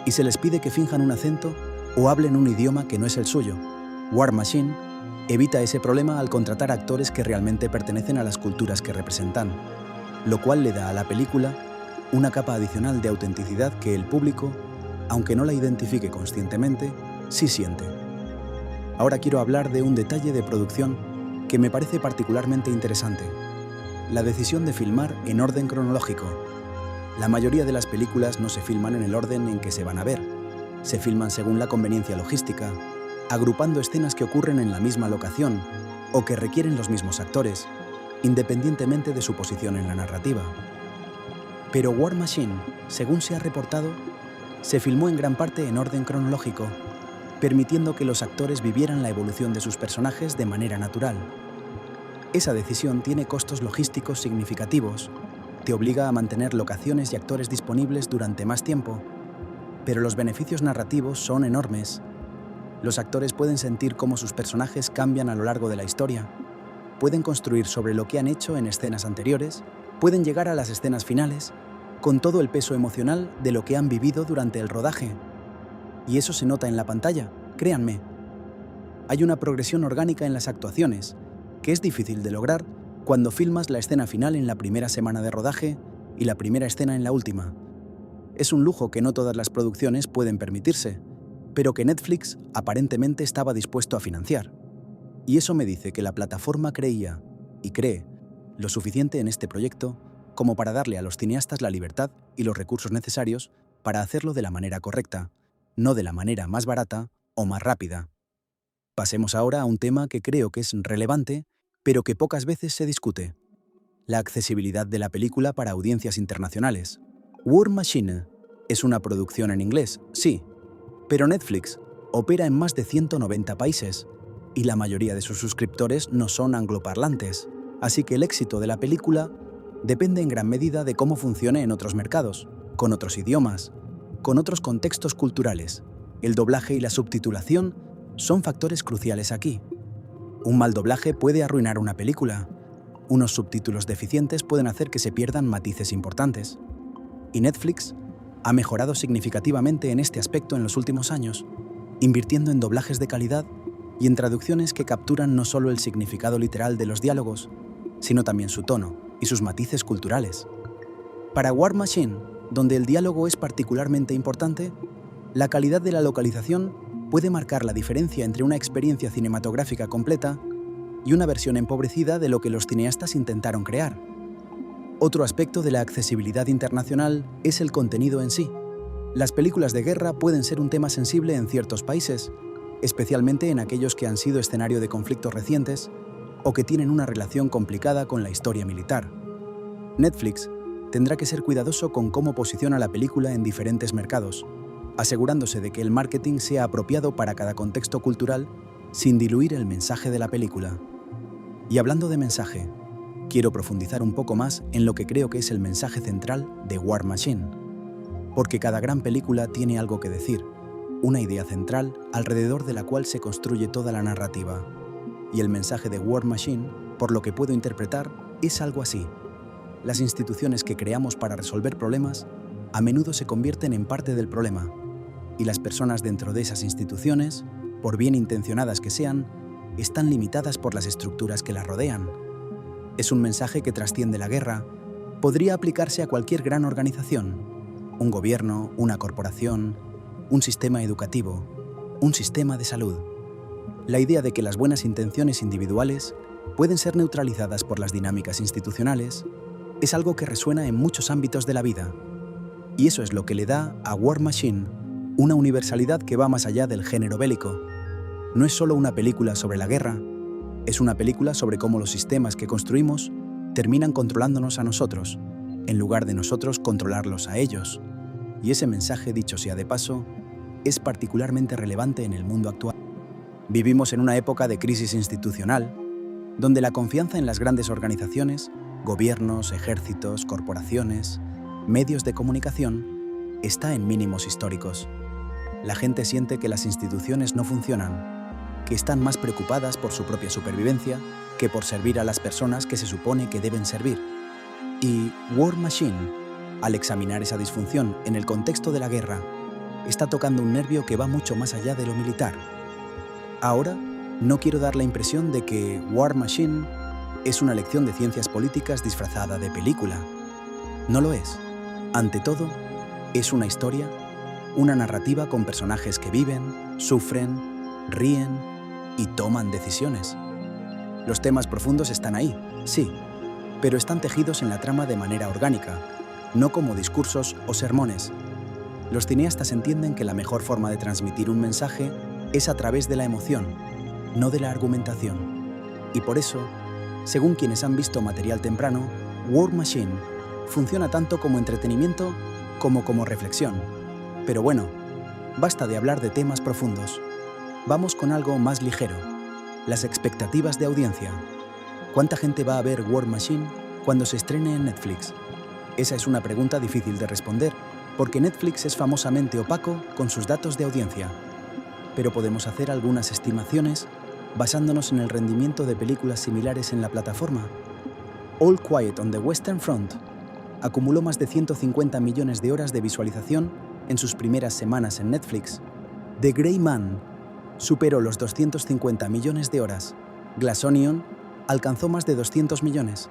y se les pide que finjan un acento o hablen un idioma que no es el suyo. War Machine evita ese problema al contratar actores que realmente pertenecen a las culturas que representan, lo cual le da a la película una capa adicional de autenticidad que el público, aunque no la identifique conscientemente, sí siente. Ahora quiero hablar de un detalle de producción que me parece particularmente interesante: la decisión de filmar en orden cronológico. La mayoría de las películas no se filman en el orden en que se van a ver. Se filman según la conveniencia logística, agrupando escenas que ocurren en la misma locación o que requieren los mismos actores, independientemente de su posición en la narrativa. Pero War Machine, según se ha reportado, se filmó en gran parte en orden cronológico, permitiendo que los actores vivieran la evolución de sus personajes de manera natural. Esa decisión tiene costos logísticos significativos, te obliga a mantener locaciones y actores disponibles durante más tiempo, pero los beneficios narrativos son enormes. Los actores pueden sentir cómo sus personajes cambian a lo largo de la historia, pueden construir sobre lo que han hecho en escenas anteriores, pueden llegar a las escenas finales con todo el peso emocional de lo que han vivido durante el rodaje. Y eso se nota en la pantalla, créanme. Hay una progresión orgánica en las actuaciones, que es difícil de lograr cuando filmas la escena final en la primera semana de rodaje y la primera escena en la última. Es un lujo que no todas las producciones pueden permitirse, pero que Netflix aparentemente estaba dispuesto a financiar. Y eso me dice que la plataforma creía, y cree, lo suficiente en este proyecto como para darle a los cineastas la libertad y los recursos necesarios para hacerlo de la manera correcta, no de la manera más barata o más rápida. Pasemos ahora a un tema que creo que es relevante, pero que pocas veces se discute: la accesibilidad de la película para audiencias internacionales. War Machine es una producción en inglés, sí, pero Netflix opera en más de 190 países y la mayoría de sus suscriptores no son angloparlantes, así que el éxito de la película depende en gran medida de cómo funcione en otros mercados, con otros idiomas, con otros contextos culturales. El doblaje y la subtitulación son factores cruciales aquí. Un mal doblaje puede arruinar una película. Unos subtítulos deficientes pueden hacer que se pierdan matices importantes. Y Netflix ha mejorado significativamente en este aspecto en los últimos años, invirtiendo en doblajes de calidad y en traducciones que capturan no solo el significado literal de los diálogos, sino también su tono y sus matices culturales. Para War Machine, donde el diálogo es particularmente importante, la calidad de la localización puede marcar la diferencia entre una experiencia cinematográfica completa y una versión empobrecida de lo que los cineastas intentaron crear. Otro aspecto de la accesibilidad internacional es el contenido en sí. Las películas de guerra pueden ser un tema sensible en ciertos países, especialmente en aquellos que han sido escenario de conflictos recientes o que tienen una relación complicada con la historia militar. Netflix tendrá que ser cuidadoso con cómo posiciona la película en diferentes mercados, asegurándose de que el marketing sea apropiado para cada contexto cultural sin diluir el mensaje de la película. Y hablando de mensaje, quiero profundizar un poco más en lo que creo que es el mensaje central de War Machine, porque cada gran película tiene algo que decir, una idea central alrededor de la cual se construye toda la narrativa. Y el mensaje de War Machine, por lo que puedo interpretar, es algo así. Las instituciones que creamos para resolver problemas a menudo se convierten en parte del problema, y las personas dentro de esas instituciones, por bien intencionadas que sean, están limitadas por las estructuras que las rodean. Es un mensaje que trasciende la guerra, podría aplicarse a cualquier gran organización, un gobierno, una corporación, un sistema educativo, un sistema de salud. La idea de que las buenas intenciones individuales pueden ser neutralizadas por las dinámicas institucionales es algo que resuena en muchos ámbitos de la vida. Y eso es lo que le da a War Machine una universalidad que va más allá del género bélico. No es solo una película sobre la guerra, es una película sobre cómo los sistemas que construimos terminan controlándonos a nosotros, en lugar de nosotros controlarlos a ellos. Y ese mensaje, dicho sea de paso, es particularmente relevante en el mundo actual. Vivimos en una época de crisis institucional, donde la confianza en las grandes organizaciones, gobiernos, ejércitos, corporaciones, medios de comunicación, está en mínimos históricos. La gente siente que las instituciones no funcionan, que están más preocupadas por su propia supervivencia que por servir a las personas que se supone que deben servir. Y War Machine, al examinar esa disfunción en el contexto de la guerra, está tocando un nervio que va mucho más allá de lo militar. Ahora, no quiero dar la impresión de que War Machine es una lección de ciencias políticas disfrazada de película. No lo es. Ante todo, es una historia, una narrativa con personajes que viven, sufren, ríen y toman decisiones. Los temas profundos están ahí, sí, pero están tejidos en la trama de manera orgánica, no como discursos o sermones. Los cineastas entienden que la mejor forma de transmitir un mensaje es a través de la emoción, no de la argumentación. Y por eso, según quienes han visto material temprano, War Machine funciona tanto como entretenimiento como reflexión. Pero bueno, basta de hablar de temas profundos. Vamos con algo más ligero, las expectativas de audiencia. ¿Cuánta gente va a ver War Machine cuando se estrene en Netflix? Esa es una pregunta difícil de responder, porque Netflix es famosamente opaco con sus datos de audiencia. Pero podemos hacer algunas estimaciones basándonos en el rendimiento de películas similares en la plataforma. All Quiet on the Western Front acumuló más de 150 millones de horas de visualización en sus primeras semanas en Netflix. The Gray Man superó los 250 millones de horas. Glass Onion alcanzó más de 200 millones.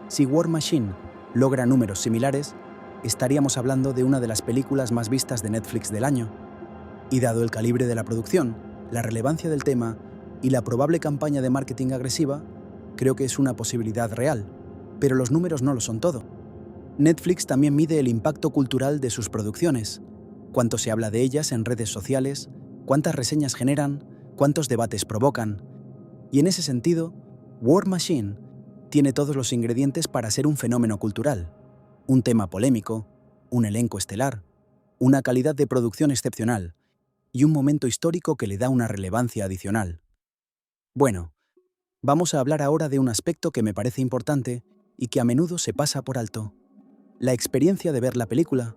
Si War Machine logra números similares, estaríamos hablando de una de las películas más vistas de Netflix del año. Y dado el calibre de la producción, la relevancia del tema y la probable campaña de marketing agresiva, creo que es una posibilidad real. Pero los números no lo son todo. Netflix también mide el impacto cultural de sus producciones, cuánto se habla de ellas en redes sociales, cuántas reseñas generan, cuántos debates provocan. Y en ese sentido, War Machine tiene todos los ingredientes para ser un fenómeno cultural. Un tema polémico, un elenco estelar, una calidad de producción excepcional y un momento histórico que le da una relevancia adicional. Bueno, vamos a hablar ahora de un aspecto que me parece importante y que a menudo se pasa por alto. La experiencia de ver la película.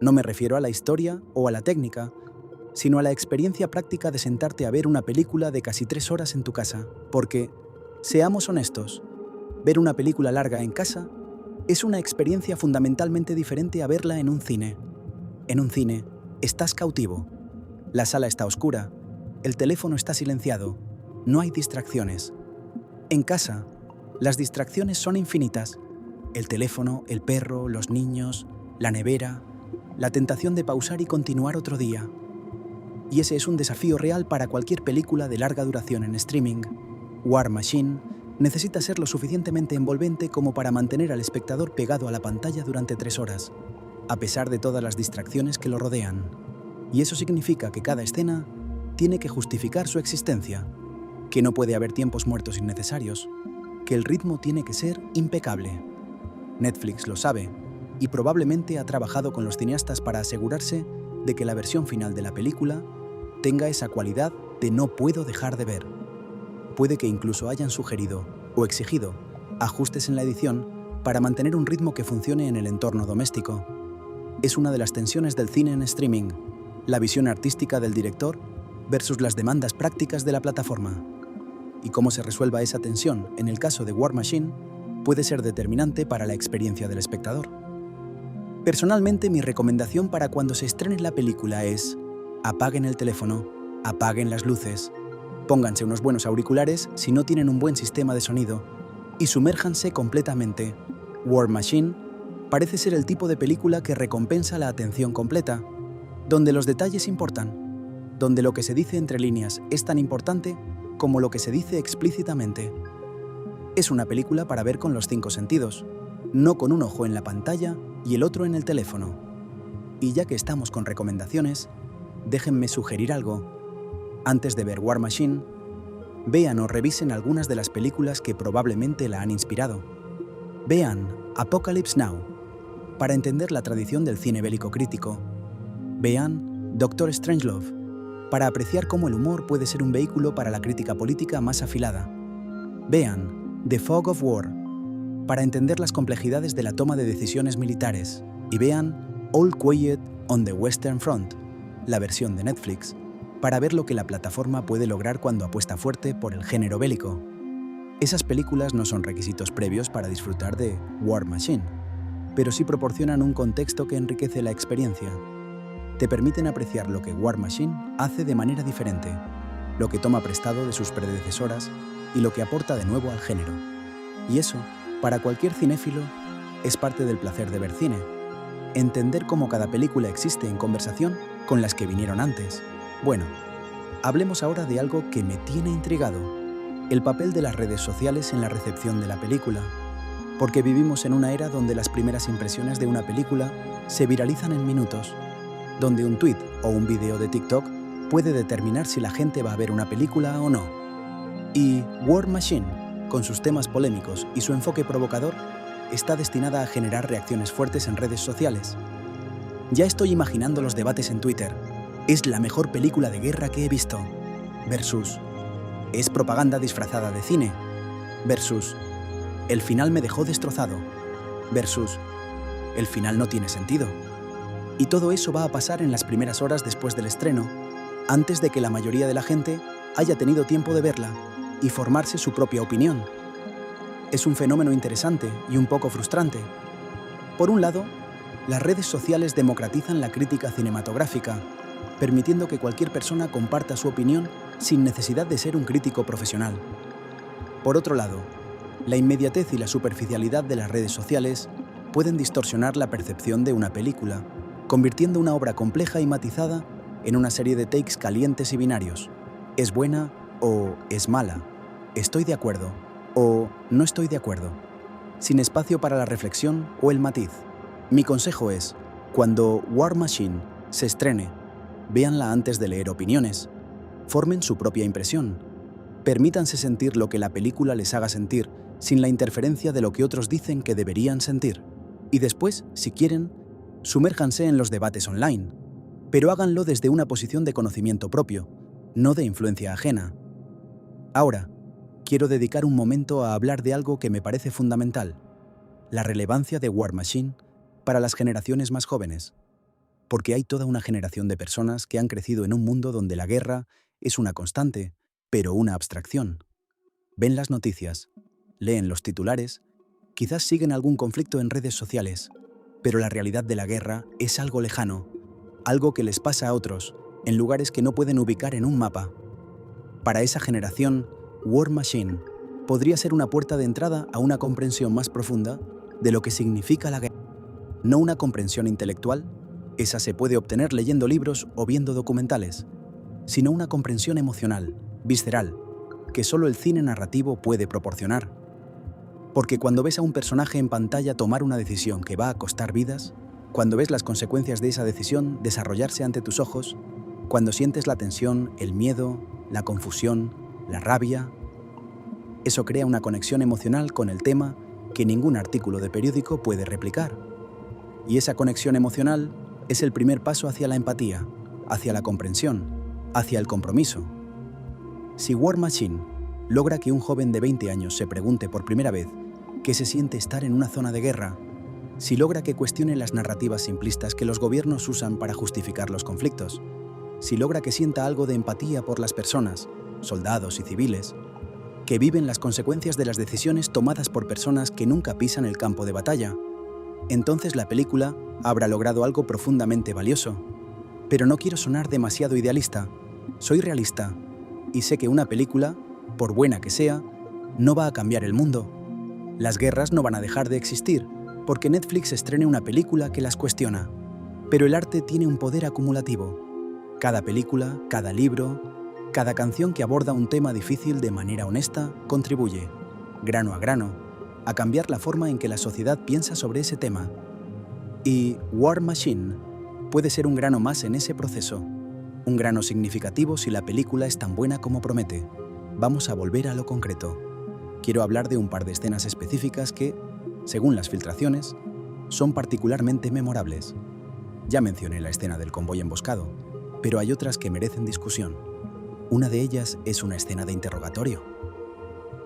No me refiero a la historia o a la técnica, sino a la experiencia práctica de sentarte a ver una película de casi 3 horas en tu casa, porque, seamos honestos, ver una película larga en casa es una experiencia fundamentalmente diferente a verla en un cine. En un cine, estás cautivo. La sala está oscura, el teléfono está silenciado, no hay distracciones. En casa, las distracciones son infinitas. El teléfono, el perro, los niños, la nevera, la tentación de pausar y continuar otro día. Y ese es un desafío real para cualquier película de larga duración en streaming. War Machine necesita ser lo suficientemente envolvente como para mantener al espectador pegado a la pantalla durante 3 horas, a pesar de todas las distracciones que lo rodean. Y eso significa que cada escena tiene que justificar su existencia, que no puede haber tiempos muertos innecesarios, que el ritmo tiene que ser impecable. Netflix lo sabe, y probablemente ha trabajado con los cineastas para asegurarse de que la versión final de la película tenga esa cualidad de no puedo dejar de ver. Puede que incluso hayan sugerido o exigido ajustes en la edición para mantener un ritmo que funcione en el entorno doméstico. Es una de las tensiones del cine en streaming, la visión artística del director versus las demandas prácticas de la plataforma. Y cómo se resuelva esa tensión en el caso de War Machine puede ser determinante para la experiencia del espectador. Personalmente, mi recomendación para cuando se estrene la película es: apaguen el teléfono, apaguen las luces, pónganse unos buenos auriculares si no tienen un buen sistema de sonido y sumérjanse completamente. War Machine parece ser el tipo de película que recompensa la atención completa, donde los detalles importan, donde lo que se dice entre líneas es tan importante como lo que se dice explícitamente. Es una película para ver con los 5 sentidos, no con un ojo en la pantalla y el otro en el teléfono. Y ya que estamos con recomendaciones, déjenme sugerir algo. Antes de ver War Machine, vean o revisen algunas de las películas que probablemente la han inspirado. Vean Apocalypse Now, para entender la tradición del cine bélico crítico. Vean Doctor Strangelove, para apreciar cómo el humor puede ser un vehículo para la crítica política más afilada. Vean The Fog of War, para entender las complejidades de la toma de decisiones militares. Y vean All Quiet on the Western Front, la versión de Netflix, para ver lo que la plataforma puede lograr cuando apuesta fuerte por el género bélico. Esas películas no son requisitos previos para disfrutar de War Machine, pero sí proporcionan un contexto que enriquece la experiencia. Te permiten apreciar lo que War Machine hace de manera diferente, lo que toma prestado de sus predecesoras y lo que aporta de nuevo al género. Y eso, para cualquier cinéfilo, es parte del placer de ver cine. Entender cómo cada película existe en conversación con las que vinieron antes. Bueno, hablemos ahora de algo que me tiene intrigado. El papel de las redes sociales en la recepción de la película, porque vivimos en una era donde las primeras impresiones de una película se viralizan en minutos, donde un tuit o un vídeo de TikTok puede determinar si la gente va a ver una película o no. Y War Machine, con sus temas polémicos y su enfoque provocador, está destinada a generar reacciones fuertes en redes sociales. Ya estoy imaginando los debates en Twitter. Es la mejor película de guerra que he visto. Versus, es propaganda disfrazada de cine. Versus, el final me dejó destrozado. Versus, el final no tiene sentido. Y todo eso va a pasar en las primeras horas después del estreno, antes de que la mayoría de la gente haya tenido tiempo de verla y formarse su propia opinión. Es un fenómeno interesante y un poco frustrante. Por un lado, las redes sociales democratizan la crítica cinematográfica, permitiendo que cualquier persona comparta su opinión sin necesidad de ser un crítico profesional. Por otro lado, la inmediatez y la superficialidad de las redes sociales pueden distorsionar la percepción de una película, convirtiendo una obra compleja y matizada en una serie de takes calientes y binarios. ¿Es buena o es mala? ¿Estoy de acuerdo o no estoy de acuerdo? Sin espacio para la reflexión o el matiz. Mi consejo es, cuando War Machine se estrene, véanla antes de leer opiniones, formen su propia impresión, permítanse sentir lo que la película les haga sentir sin la interferencia de lo que otros dicen que deberían sentir. Y después, si quieren, sumérjanse en los debates online, pero háganlo desde una posición de conocimiento propio, no de influencia ajena. Ahora, quiero dedicar un momento a hablar de algo que me parece fundamental, la relevancia de War Machine para las generaciones más jóvenes, porque hay toda una generación de personas que han crecido en un mundo donde la guerra es una constante, pero una abstracción. Ven las noticias, leen los titulares, quizás siguen algún conflicto en redes sociales, pero la realidad de la guerra es algo lejano, algo que les pasa a otros, en lugares que no pueden ubicar en un mapa. Para esa generación, War Machine podría ser una puerta de entrada a una comprensión más profunda de lo que significa la guerra. No una comprensión intelectual, esa se puede obtener leyendo libros o viendo documentales, sino una comprensión emocional, visceral, que solo el cine narrativo puede proporcionar. Porque cuando ves a un personaje en pantalla tomar una decisión que va a costar vidas, cuando ves las consecuencias de esa decisión desarrollarse ante tus ojos, cuando sientes la tensión, el miedo, la confusión, la rabia, eso crea una conexión emocional con el tema que ningún artículo de periódico puede replicar. Y esa conexión emocional es el primer paso hacia la empatía, hacia la comprensión, hacia el compromiso. Si War Machine logra que un joven de 20 años se pregunte por primera vez qué se siente estar en una zona de guerra, si logra que cuestione las narrativas simplistas que los gobiernos usan para justificar los conflictos, si logra que sienta algo de empatía por las personas, soldados y civiles, que viven las consecuencias de las decisiones tomadas por personas que nunca pisan el campo de batalla, entonces la película habrá logrado algo profundamente valioso. Pero no quiero sonar demasiado idealista, soy realista, y sé que una película, por buena que sea, no va a cambiar el mundo. Las guerras no van a dejar de existir, porque Netflix estrene una película que las cuestiona. Pero el arte tiene un poder acumulativo. Cada película, cada libro, cada canción que aborda un tema difícil de manera honesta contribuye, grano a grano, a cambiar la forma en que la sociedad piensa sobre ese tema. Y War Machine puede ser un grano más en ese proceso, un grano significativo si la película es tan buena como promete. Vamos a volver a lo concreto. Quiero hablar de un par de escenas específicas que, según las filtraciones, son particularmente memorables. Ya mencioné la escena del convoy emboscado, pero hay otras que merecen discusión. Una de ellas es una escena de interrogatorio.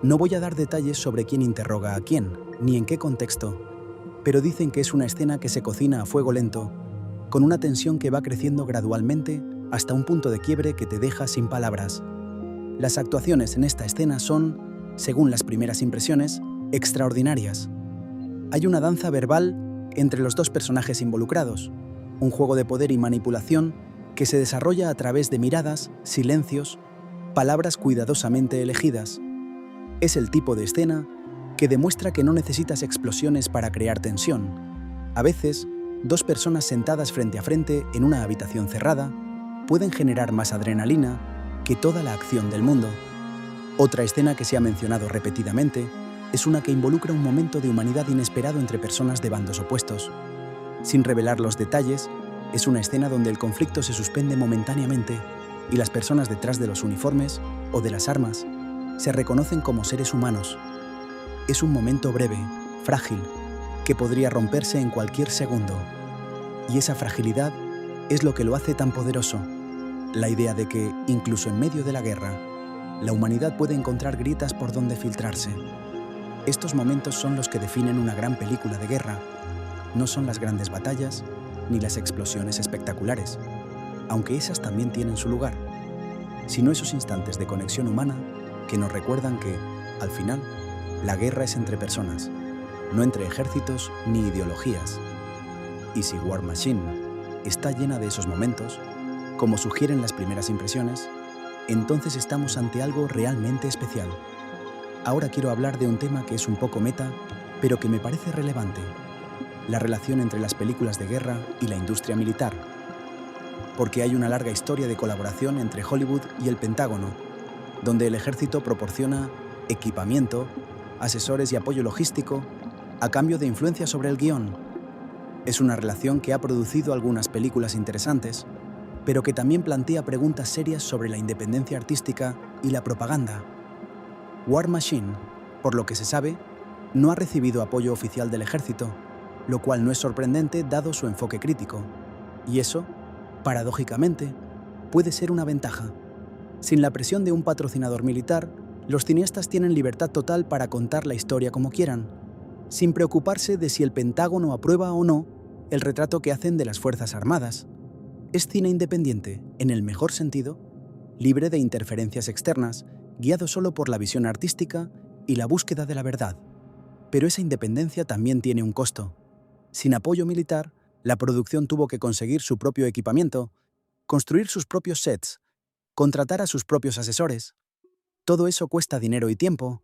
No voy a dar detalles sobre quién interroga a quién, ni en qué contexto, pero dicen que es una escena que se cocina a fuego lento, con una tensión que va creciendo gradualmente hasta un punto de quiebre que te deja sin palabras. Las actuaciones en esta escena son, según las primeras impresiones, extraordinarias. Hay una danza verbal entre los dos personajes involucrados, un juego de poder y manipulación que se desarrolla a través de miradas, silencios, palabras cuidadosamente elegidas. Es el tipo de escena que demuestra que no necesitas explosiones para crear tensión. A veces, dos personas sentadas frente a frente en una habitación cerrada pueden generar más adrenalina que toda la acción del mundo. Otra escena que se ha mencionado repetidamente es una que involucra un momento de humanidad inesperado entre personas de bandos opuestos. Sin revelar los detalles, es una escena donde el conflicto se suspende momentáneamente y las personas detrás de los uniformes o de las armas se reconocen como seres humanos. Es un momento breve, frágil, que podría romperse en cualquier segundo. Y esa fragilidad es lo que lo hace tan poderoso. La idea de que, incluso en medio de la guerra, la humanidad puede encontrar grietas por donde filtrarse. Estos momentos son los que definen una gran película de guerra. No son las grandes batallas ni las explosiones espectaculares, aunque esas también tienen su lugar, sino esos instantes de conexión humana que nos recuerdan que, al final, la guerra es entre personas, no entre ejércitos ni ideologías. Y si War Machine está llena de esos momentos, como sugieren las primeras impresiones, entonces estamos ante algo realmente especial. Ahora quiero hablar de un tema que es un poco meta, pero que me parece relevante: la relación entre las películas de guerra y la industria militar. Porque hay una larga historia de colaboración entre Hollywood y el Pentágono, donde el ejército proporciona equipamiento, asesores y apoyo logístico a cambio de influencia sobre el guión. Es una relación que ha producido algunas películas interesantes, pero que también plantea preguntas serias sobre la independencia artística y la propaganda. War Machine, por lo que se sabe, no ha recibido apoyo oficial del ejército, lo cual no es sorprendente dado su enfoque crítico. Y eso, paradójicamente, puede ser una ventaja. Sin la presión de un patrocinador militar, los cineastas tienen libertad total para contar la historia como quieran, sin preocuparse de si el Pentágono aprueba o no el retrato que hacen de las Fuerzas Armadas. Es cine independiente, en el mejor sentido, libre de interferencias externas, guiado solo por la visión artística y la búsqueda de la verdad. Pero esa independencia también tiene un costo. Sin apoyo militar, la producción tuvo que conseguir su propio equipamiento, construir sus propios sets, contratar a sus propios asesores. Todo eso cuesta dinero y tiempo,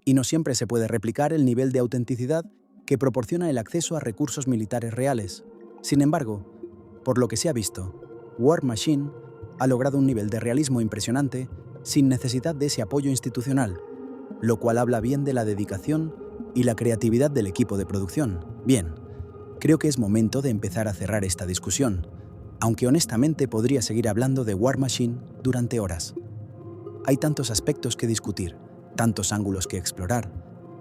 y no siempre se puede replicar el nivel de autenticidad que proporciona el acceso a recursos militares reales. Sin embargo, por lo que se ha visto, War Machine ha logrado un nivel de realismo impresionante sin necesidad de ese apoyo institucional, lo cual habla bien de la dedicación y la creatividad del equipo de producción. Bien, creo que es momento de empezar a cerrar esta discusión, aunque honestamente podría seguir hablando de War Machine durante horas. Hay tantos aspectos que discutir, tantos ángulos que explorar,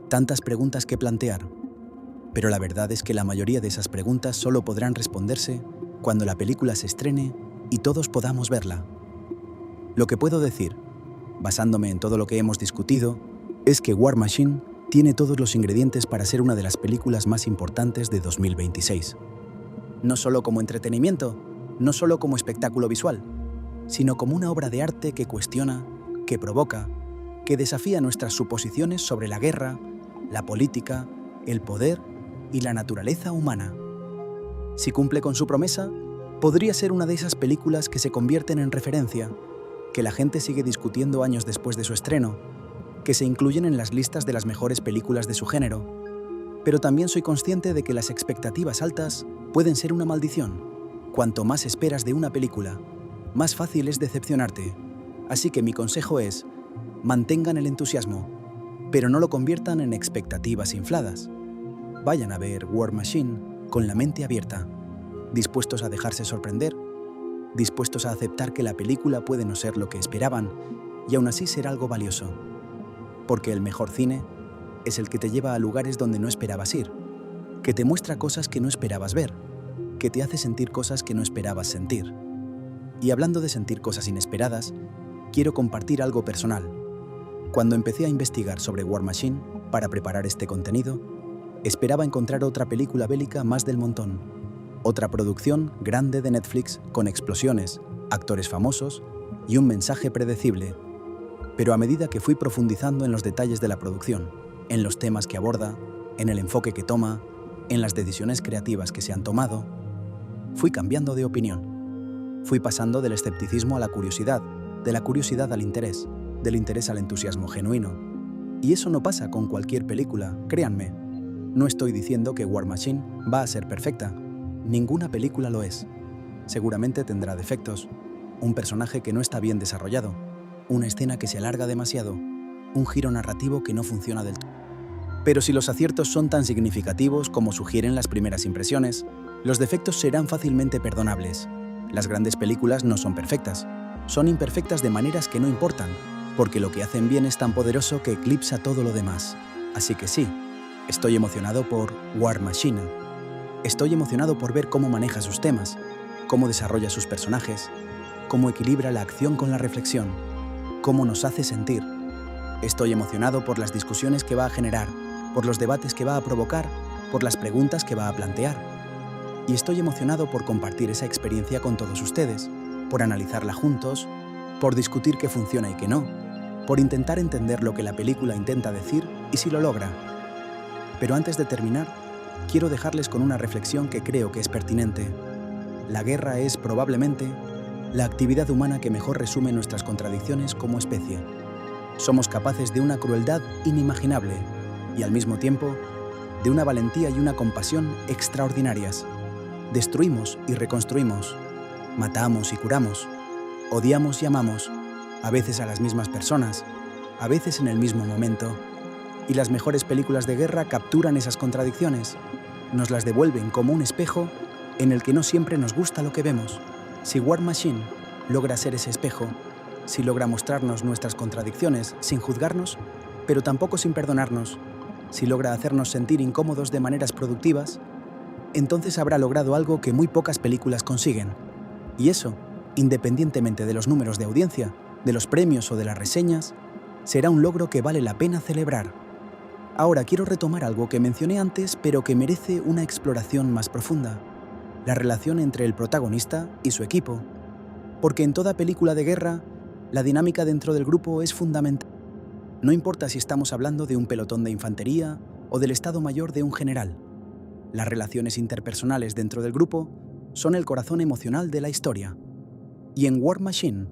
tantas preguntas que plantear. Pero la verdad es que la mayoría de esas preguntas solo podrán responderse cuando la película se estrene y todos podamos verla. Lo que puedo decir, basándome en todo lo que hemos discutido, es que War Machine tiene todos los ingredientes para ser una de las películas más importantes de 2026. No solo como entretenimiento, no solo como espectáculo visual, sino como una obra de arte que cuestiona, que provoca, que desafía nuestras suposiciones sobre la guerra, la política, el poder y la naturaleza humana. Si cumple con su promesa, podría ser una de esas películas que se convierten en referencia, que la gente sigue discutiendo años después de su estreno, que se incluyen en las listas de las mejores películas de su género. Pero también soy consciente de que las expectativas altas pueden ser una maldición. Cuanto más esperas de una película, más fácil es decepcionarte. Así que mi consejo es: mantengan el entusiasmo, pero no lo conviertan en expectativas infladas. Vayan a ver War Machine con la mente abierta, dispuestos a dejarse sorprender, dispuestos a aceptar que la película puede no ser lo que esperaban y aún así ser algo valioso. Porque el mejor cine es el que te lleva a lugares donde no esperabas ir, que te muestra cosas que no esperabas ver, que te hace sentir cosas que no esperabas sentir. Y hablando de sentir cosas inesperadas, quiero compartir algo personal. Cuando empecé a investigar sobre War Machine para preparar este contenido, esperaba encontrar otra película bélica más del montón, otra producción grande de Netflix con explosiones, actores famosos y un mensaje predecible. Pero a medida que fui profundizando en los detalles de la producción, en los temas que aborda, en el enfoque que toma, en las decisiones creativas que se han tomado, fui cambiando de opinión. Fui pasando del escepticismo a la curiosidad, de la curiosidad al interés, del interés al entusiasmo genuino. Y eso no pasa con cualquier película, créanme. No estoy diciendo que War Machine va a ser perfecta. Ninguna película lo es. Seguramente tendrá defectos, un personaje que no está bien desarrollado, una escena que se alarga demasiado, un giro narrativo que no funciona del todo. Pero si los aciertos son tan significativos como sugieren las primeras impresiones, los defectos serán fácilmente perdonables. Las grandes películas no son perfectas. Son imperfectas de maneras que no importan, porque lo que hacen bien es tan poderoso que eclipsa todo lo demás. Así que sí, estoy emocionado por War Machine. Estoy emocionado por ver cómo maneja sus temas, cómo desarrolla sus personajes, cómo equilibra la acción con la reflexión, cómo nos hace sentir. Estoy emocionado por las discusiones que va a generar, por los debates que va a provocar, por las preguntas que va a plantear. Y estoy emocionado por compartir esa experiencia con todos ustedes, por analizarla juntos, por discutir qué funciona y qué no, por intentar entender lo que la película intenta decir y si lo logra. Pero antes de terminar, quiero dejarles con una reflexión que creo que es pertinente. La guerra es, probablemente, la actividad humana que mejor resume nuestras contradicciones como especie. Somos capaces de una crueldad inimaginable y, al mismo tiempo, de una valentía y una compasión extraordinarias. Destruimos y reconstruimos, matamos y curamos, odiamos y amamos, a veces a las mismas personas, a veces en el mismo momento. Y las mejores películas de guerra capturan esas contradicciones, nos las devuelven como un espejo en el que no siempre nos gusta lo que vemos. Si War Machine logra ser ese espejo, si logra mostrarnos nuestras contradicciones sin juzgarnos, pero tampoco sin perdonarnos, si logra hacernos sentir incómodos de maneras productivas, entonces habrá logrado algo que muy pocas películas consiguen. Y eso, independientemente de los números de audiencia, de los premios o de las reseñas, será un logro que vale la pena celebrar. Ahora quiero retomar algo que mencioné antes, pero que merece una exploración más profunda: la relación entre el protagonista y su equipo. Porque en toda película de guerra, la dinámica dentro del grupo es fundamental. No importa si estamos hablando de un pelotón de infantería o del Estado Mayor de un general. Las relaciones interpersonales dentro del grupo son el corazón emocional de la historia. Y en War Machine,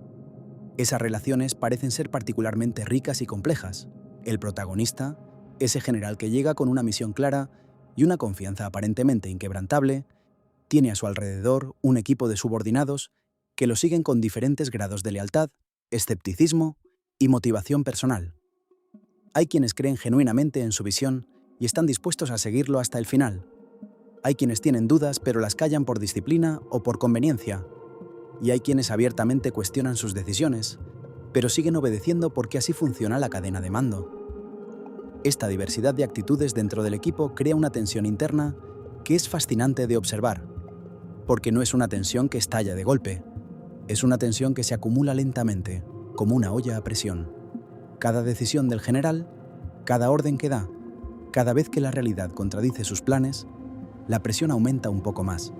esas relaciones parecen ser particularmente ricas y complejas. El protagonista, ese general que llega con una misión clara y una confianza aparentemente inquebrantable, tiene a su alrededor un equipo de subordinados que lo siguen con diferentes grados de lealtad, escepticismo y motivación personal. Hay quienes creen genuinamente en su visión y están dispuestos a seguirlo hasta el final. Hay quienes tienen dudas pero las callan por disciplina o por conveniencia. Y hay quienes abiertamente cuestionan sus decisiones, pero siguen obedeciendo porque así funciona la cadena de mando. Esta diversidad de actitudes dentro del equipo crea una tensión interna que es fascinante de observar, porque no es una tensión que estalla de golpe, es una tensión que se acumula lentamente, como una olla a presión. Cada decisión del general, cada orden que da, cada vez que la realidad contradice sus planes, la presión aumenta un poco más.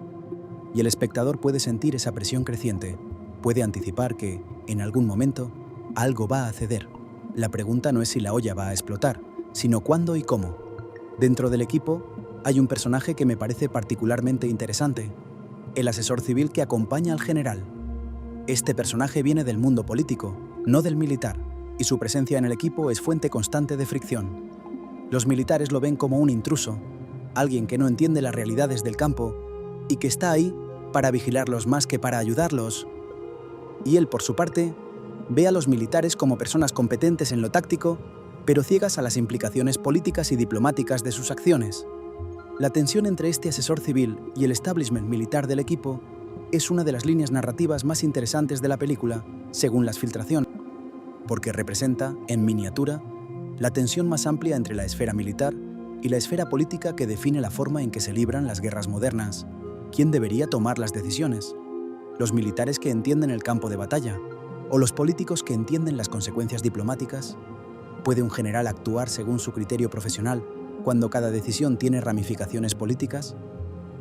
Y el espectador puede sentir esa presión creciente, puede anticipar que, en algún momento, algo va a ceder. La pregunta no es si la olla va a explotar, sino cuándo y cómo. Dentro del equipo, hay un personaje que me parece particularmente interesante: el asesor civil que acompaña al general. Este personaje viene del mundo político, no del militar, y su presencia en el equipo es fuente constante de fricción. Los militares lo ven como un intruso, alguien que no entiende las realidades del campo y que está ahí para vigilarlos más que para ayudarlos. Y él, por su parte, ve a los militares como personas competentes en lo táctico, pero ciegas a las implicaciones políticas y diplomáticas de sus acciones. La tensión entre este asesor civil y el establishment militar del equipo es una de las líneas narrativas más interesantes de la película, según las filtraciones, porque representa, en miniatura, la tensión más amplia entre la esfera militar y la esfera política que define la forma en que se libran las guerras modernas. ¿Quién debería tomar las decisiones? ¿Los militares que entienden el campo de batalla? ¿O los políticos que entienden las consecuencias diplomáticas? ¿Puede un general actuar según su criterio profesional cuando cada decisión tiene ramificaciones políticas?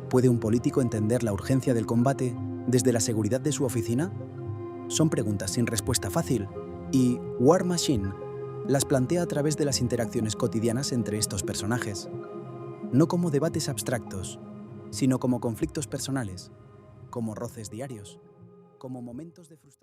¿Puede un político entender la urgencia del combate desde la seguridad de su oficina? Son preguntas sin respuesta fácil, y War Machine las plantea a través de las interacciones cotidianas entre estos personajes, no como debates abstractos, sino como conflictos personales, como roces diarios, como momentos de frustración.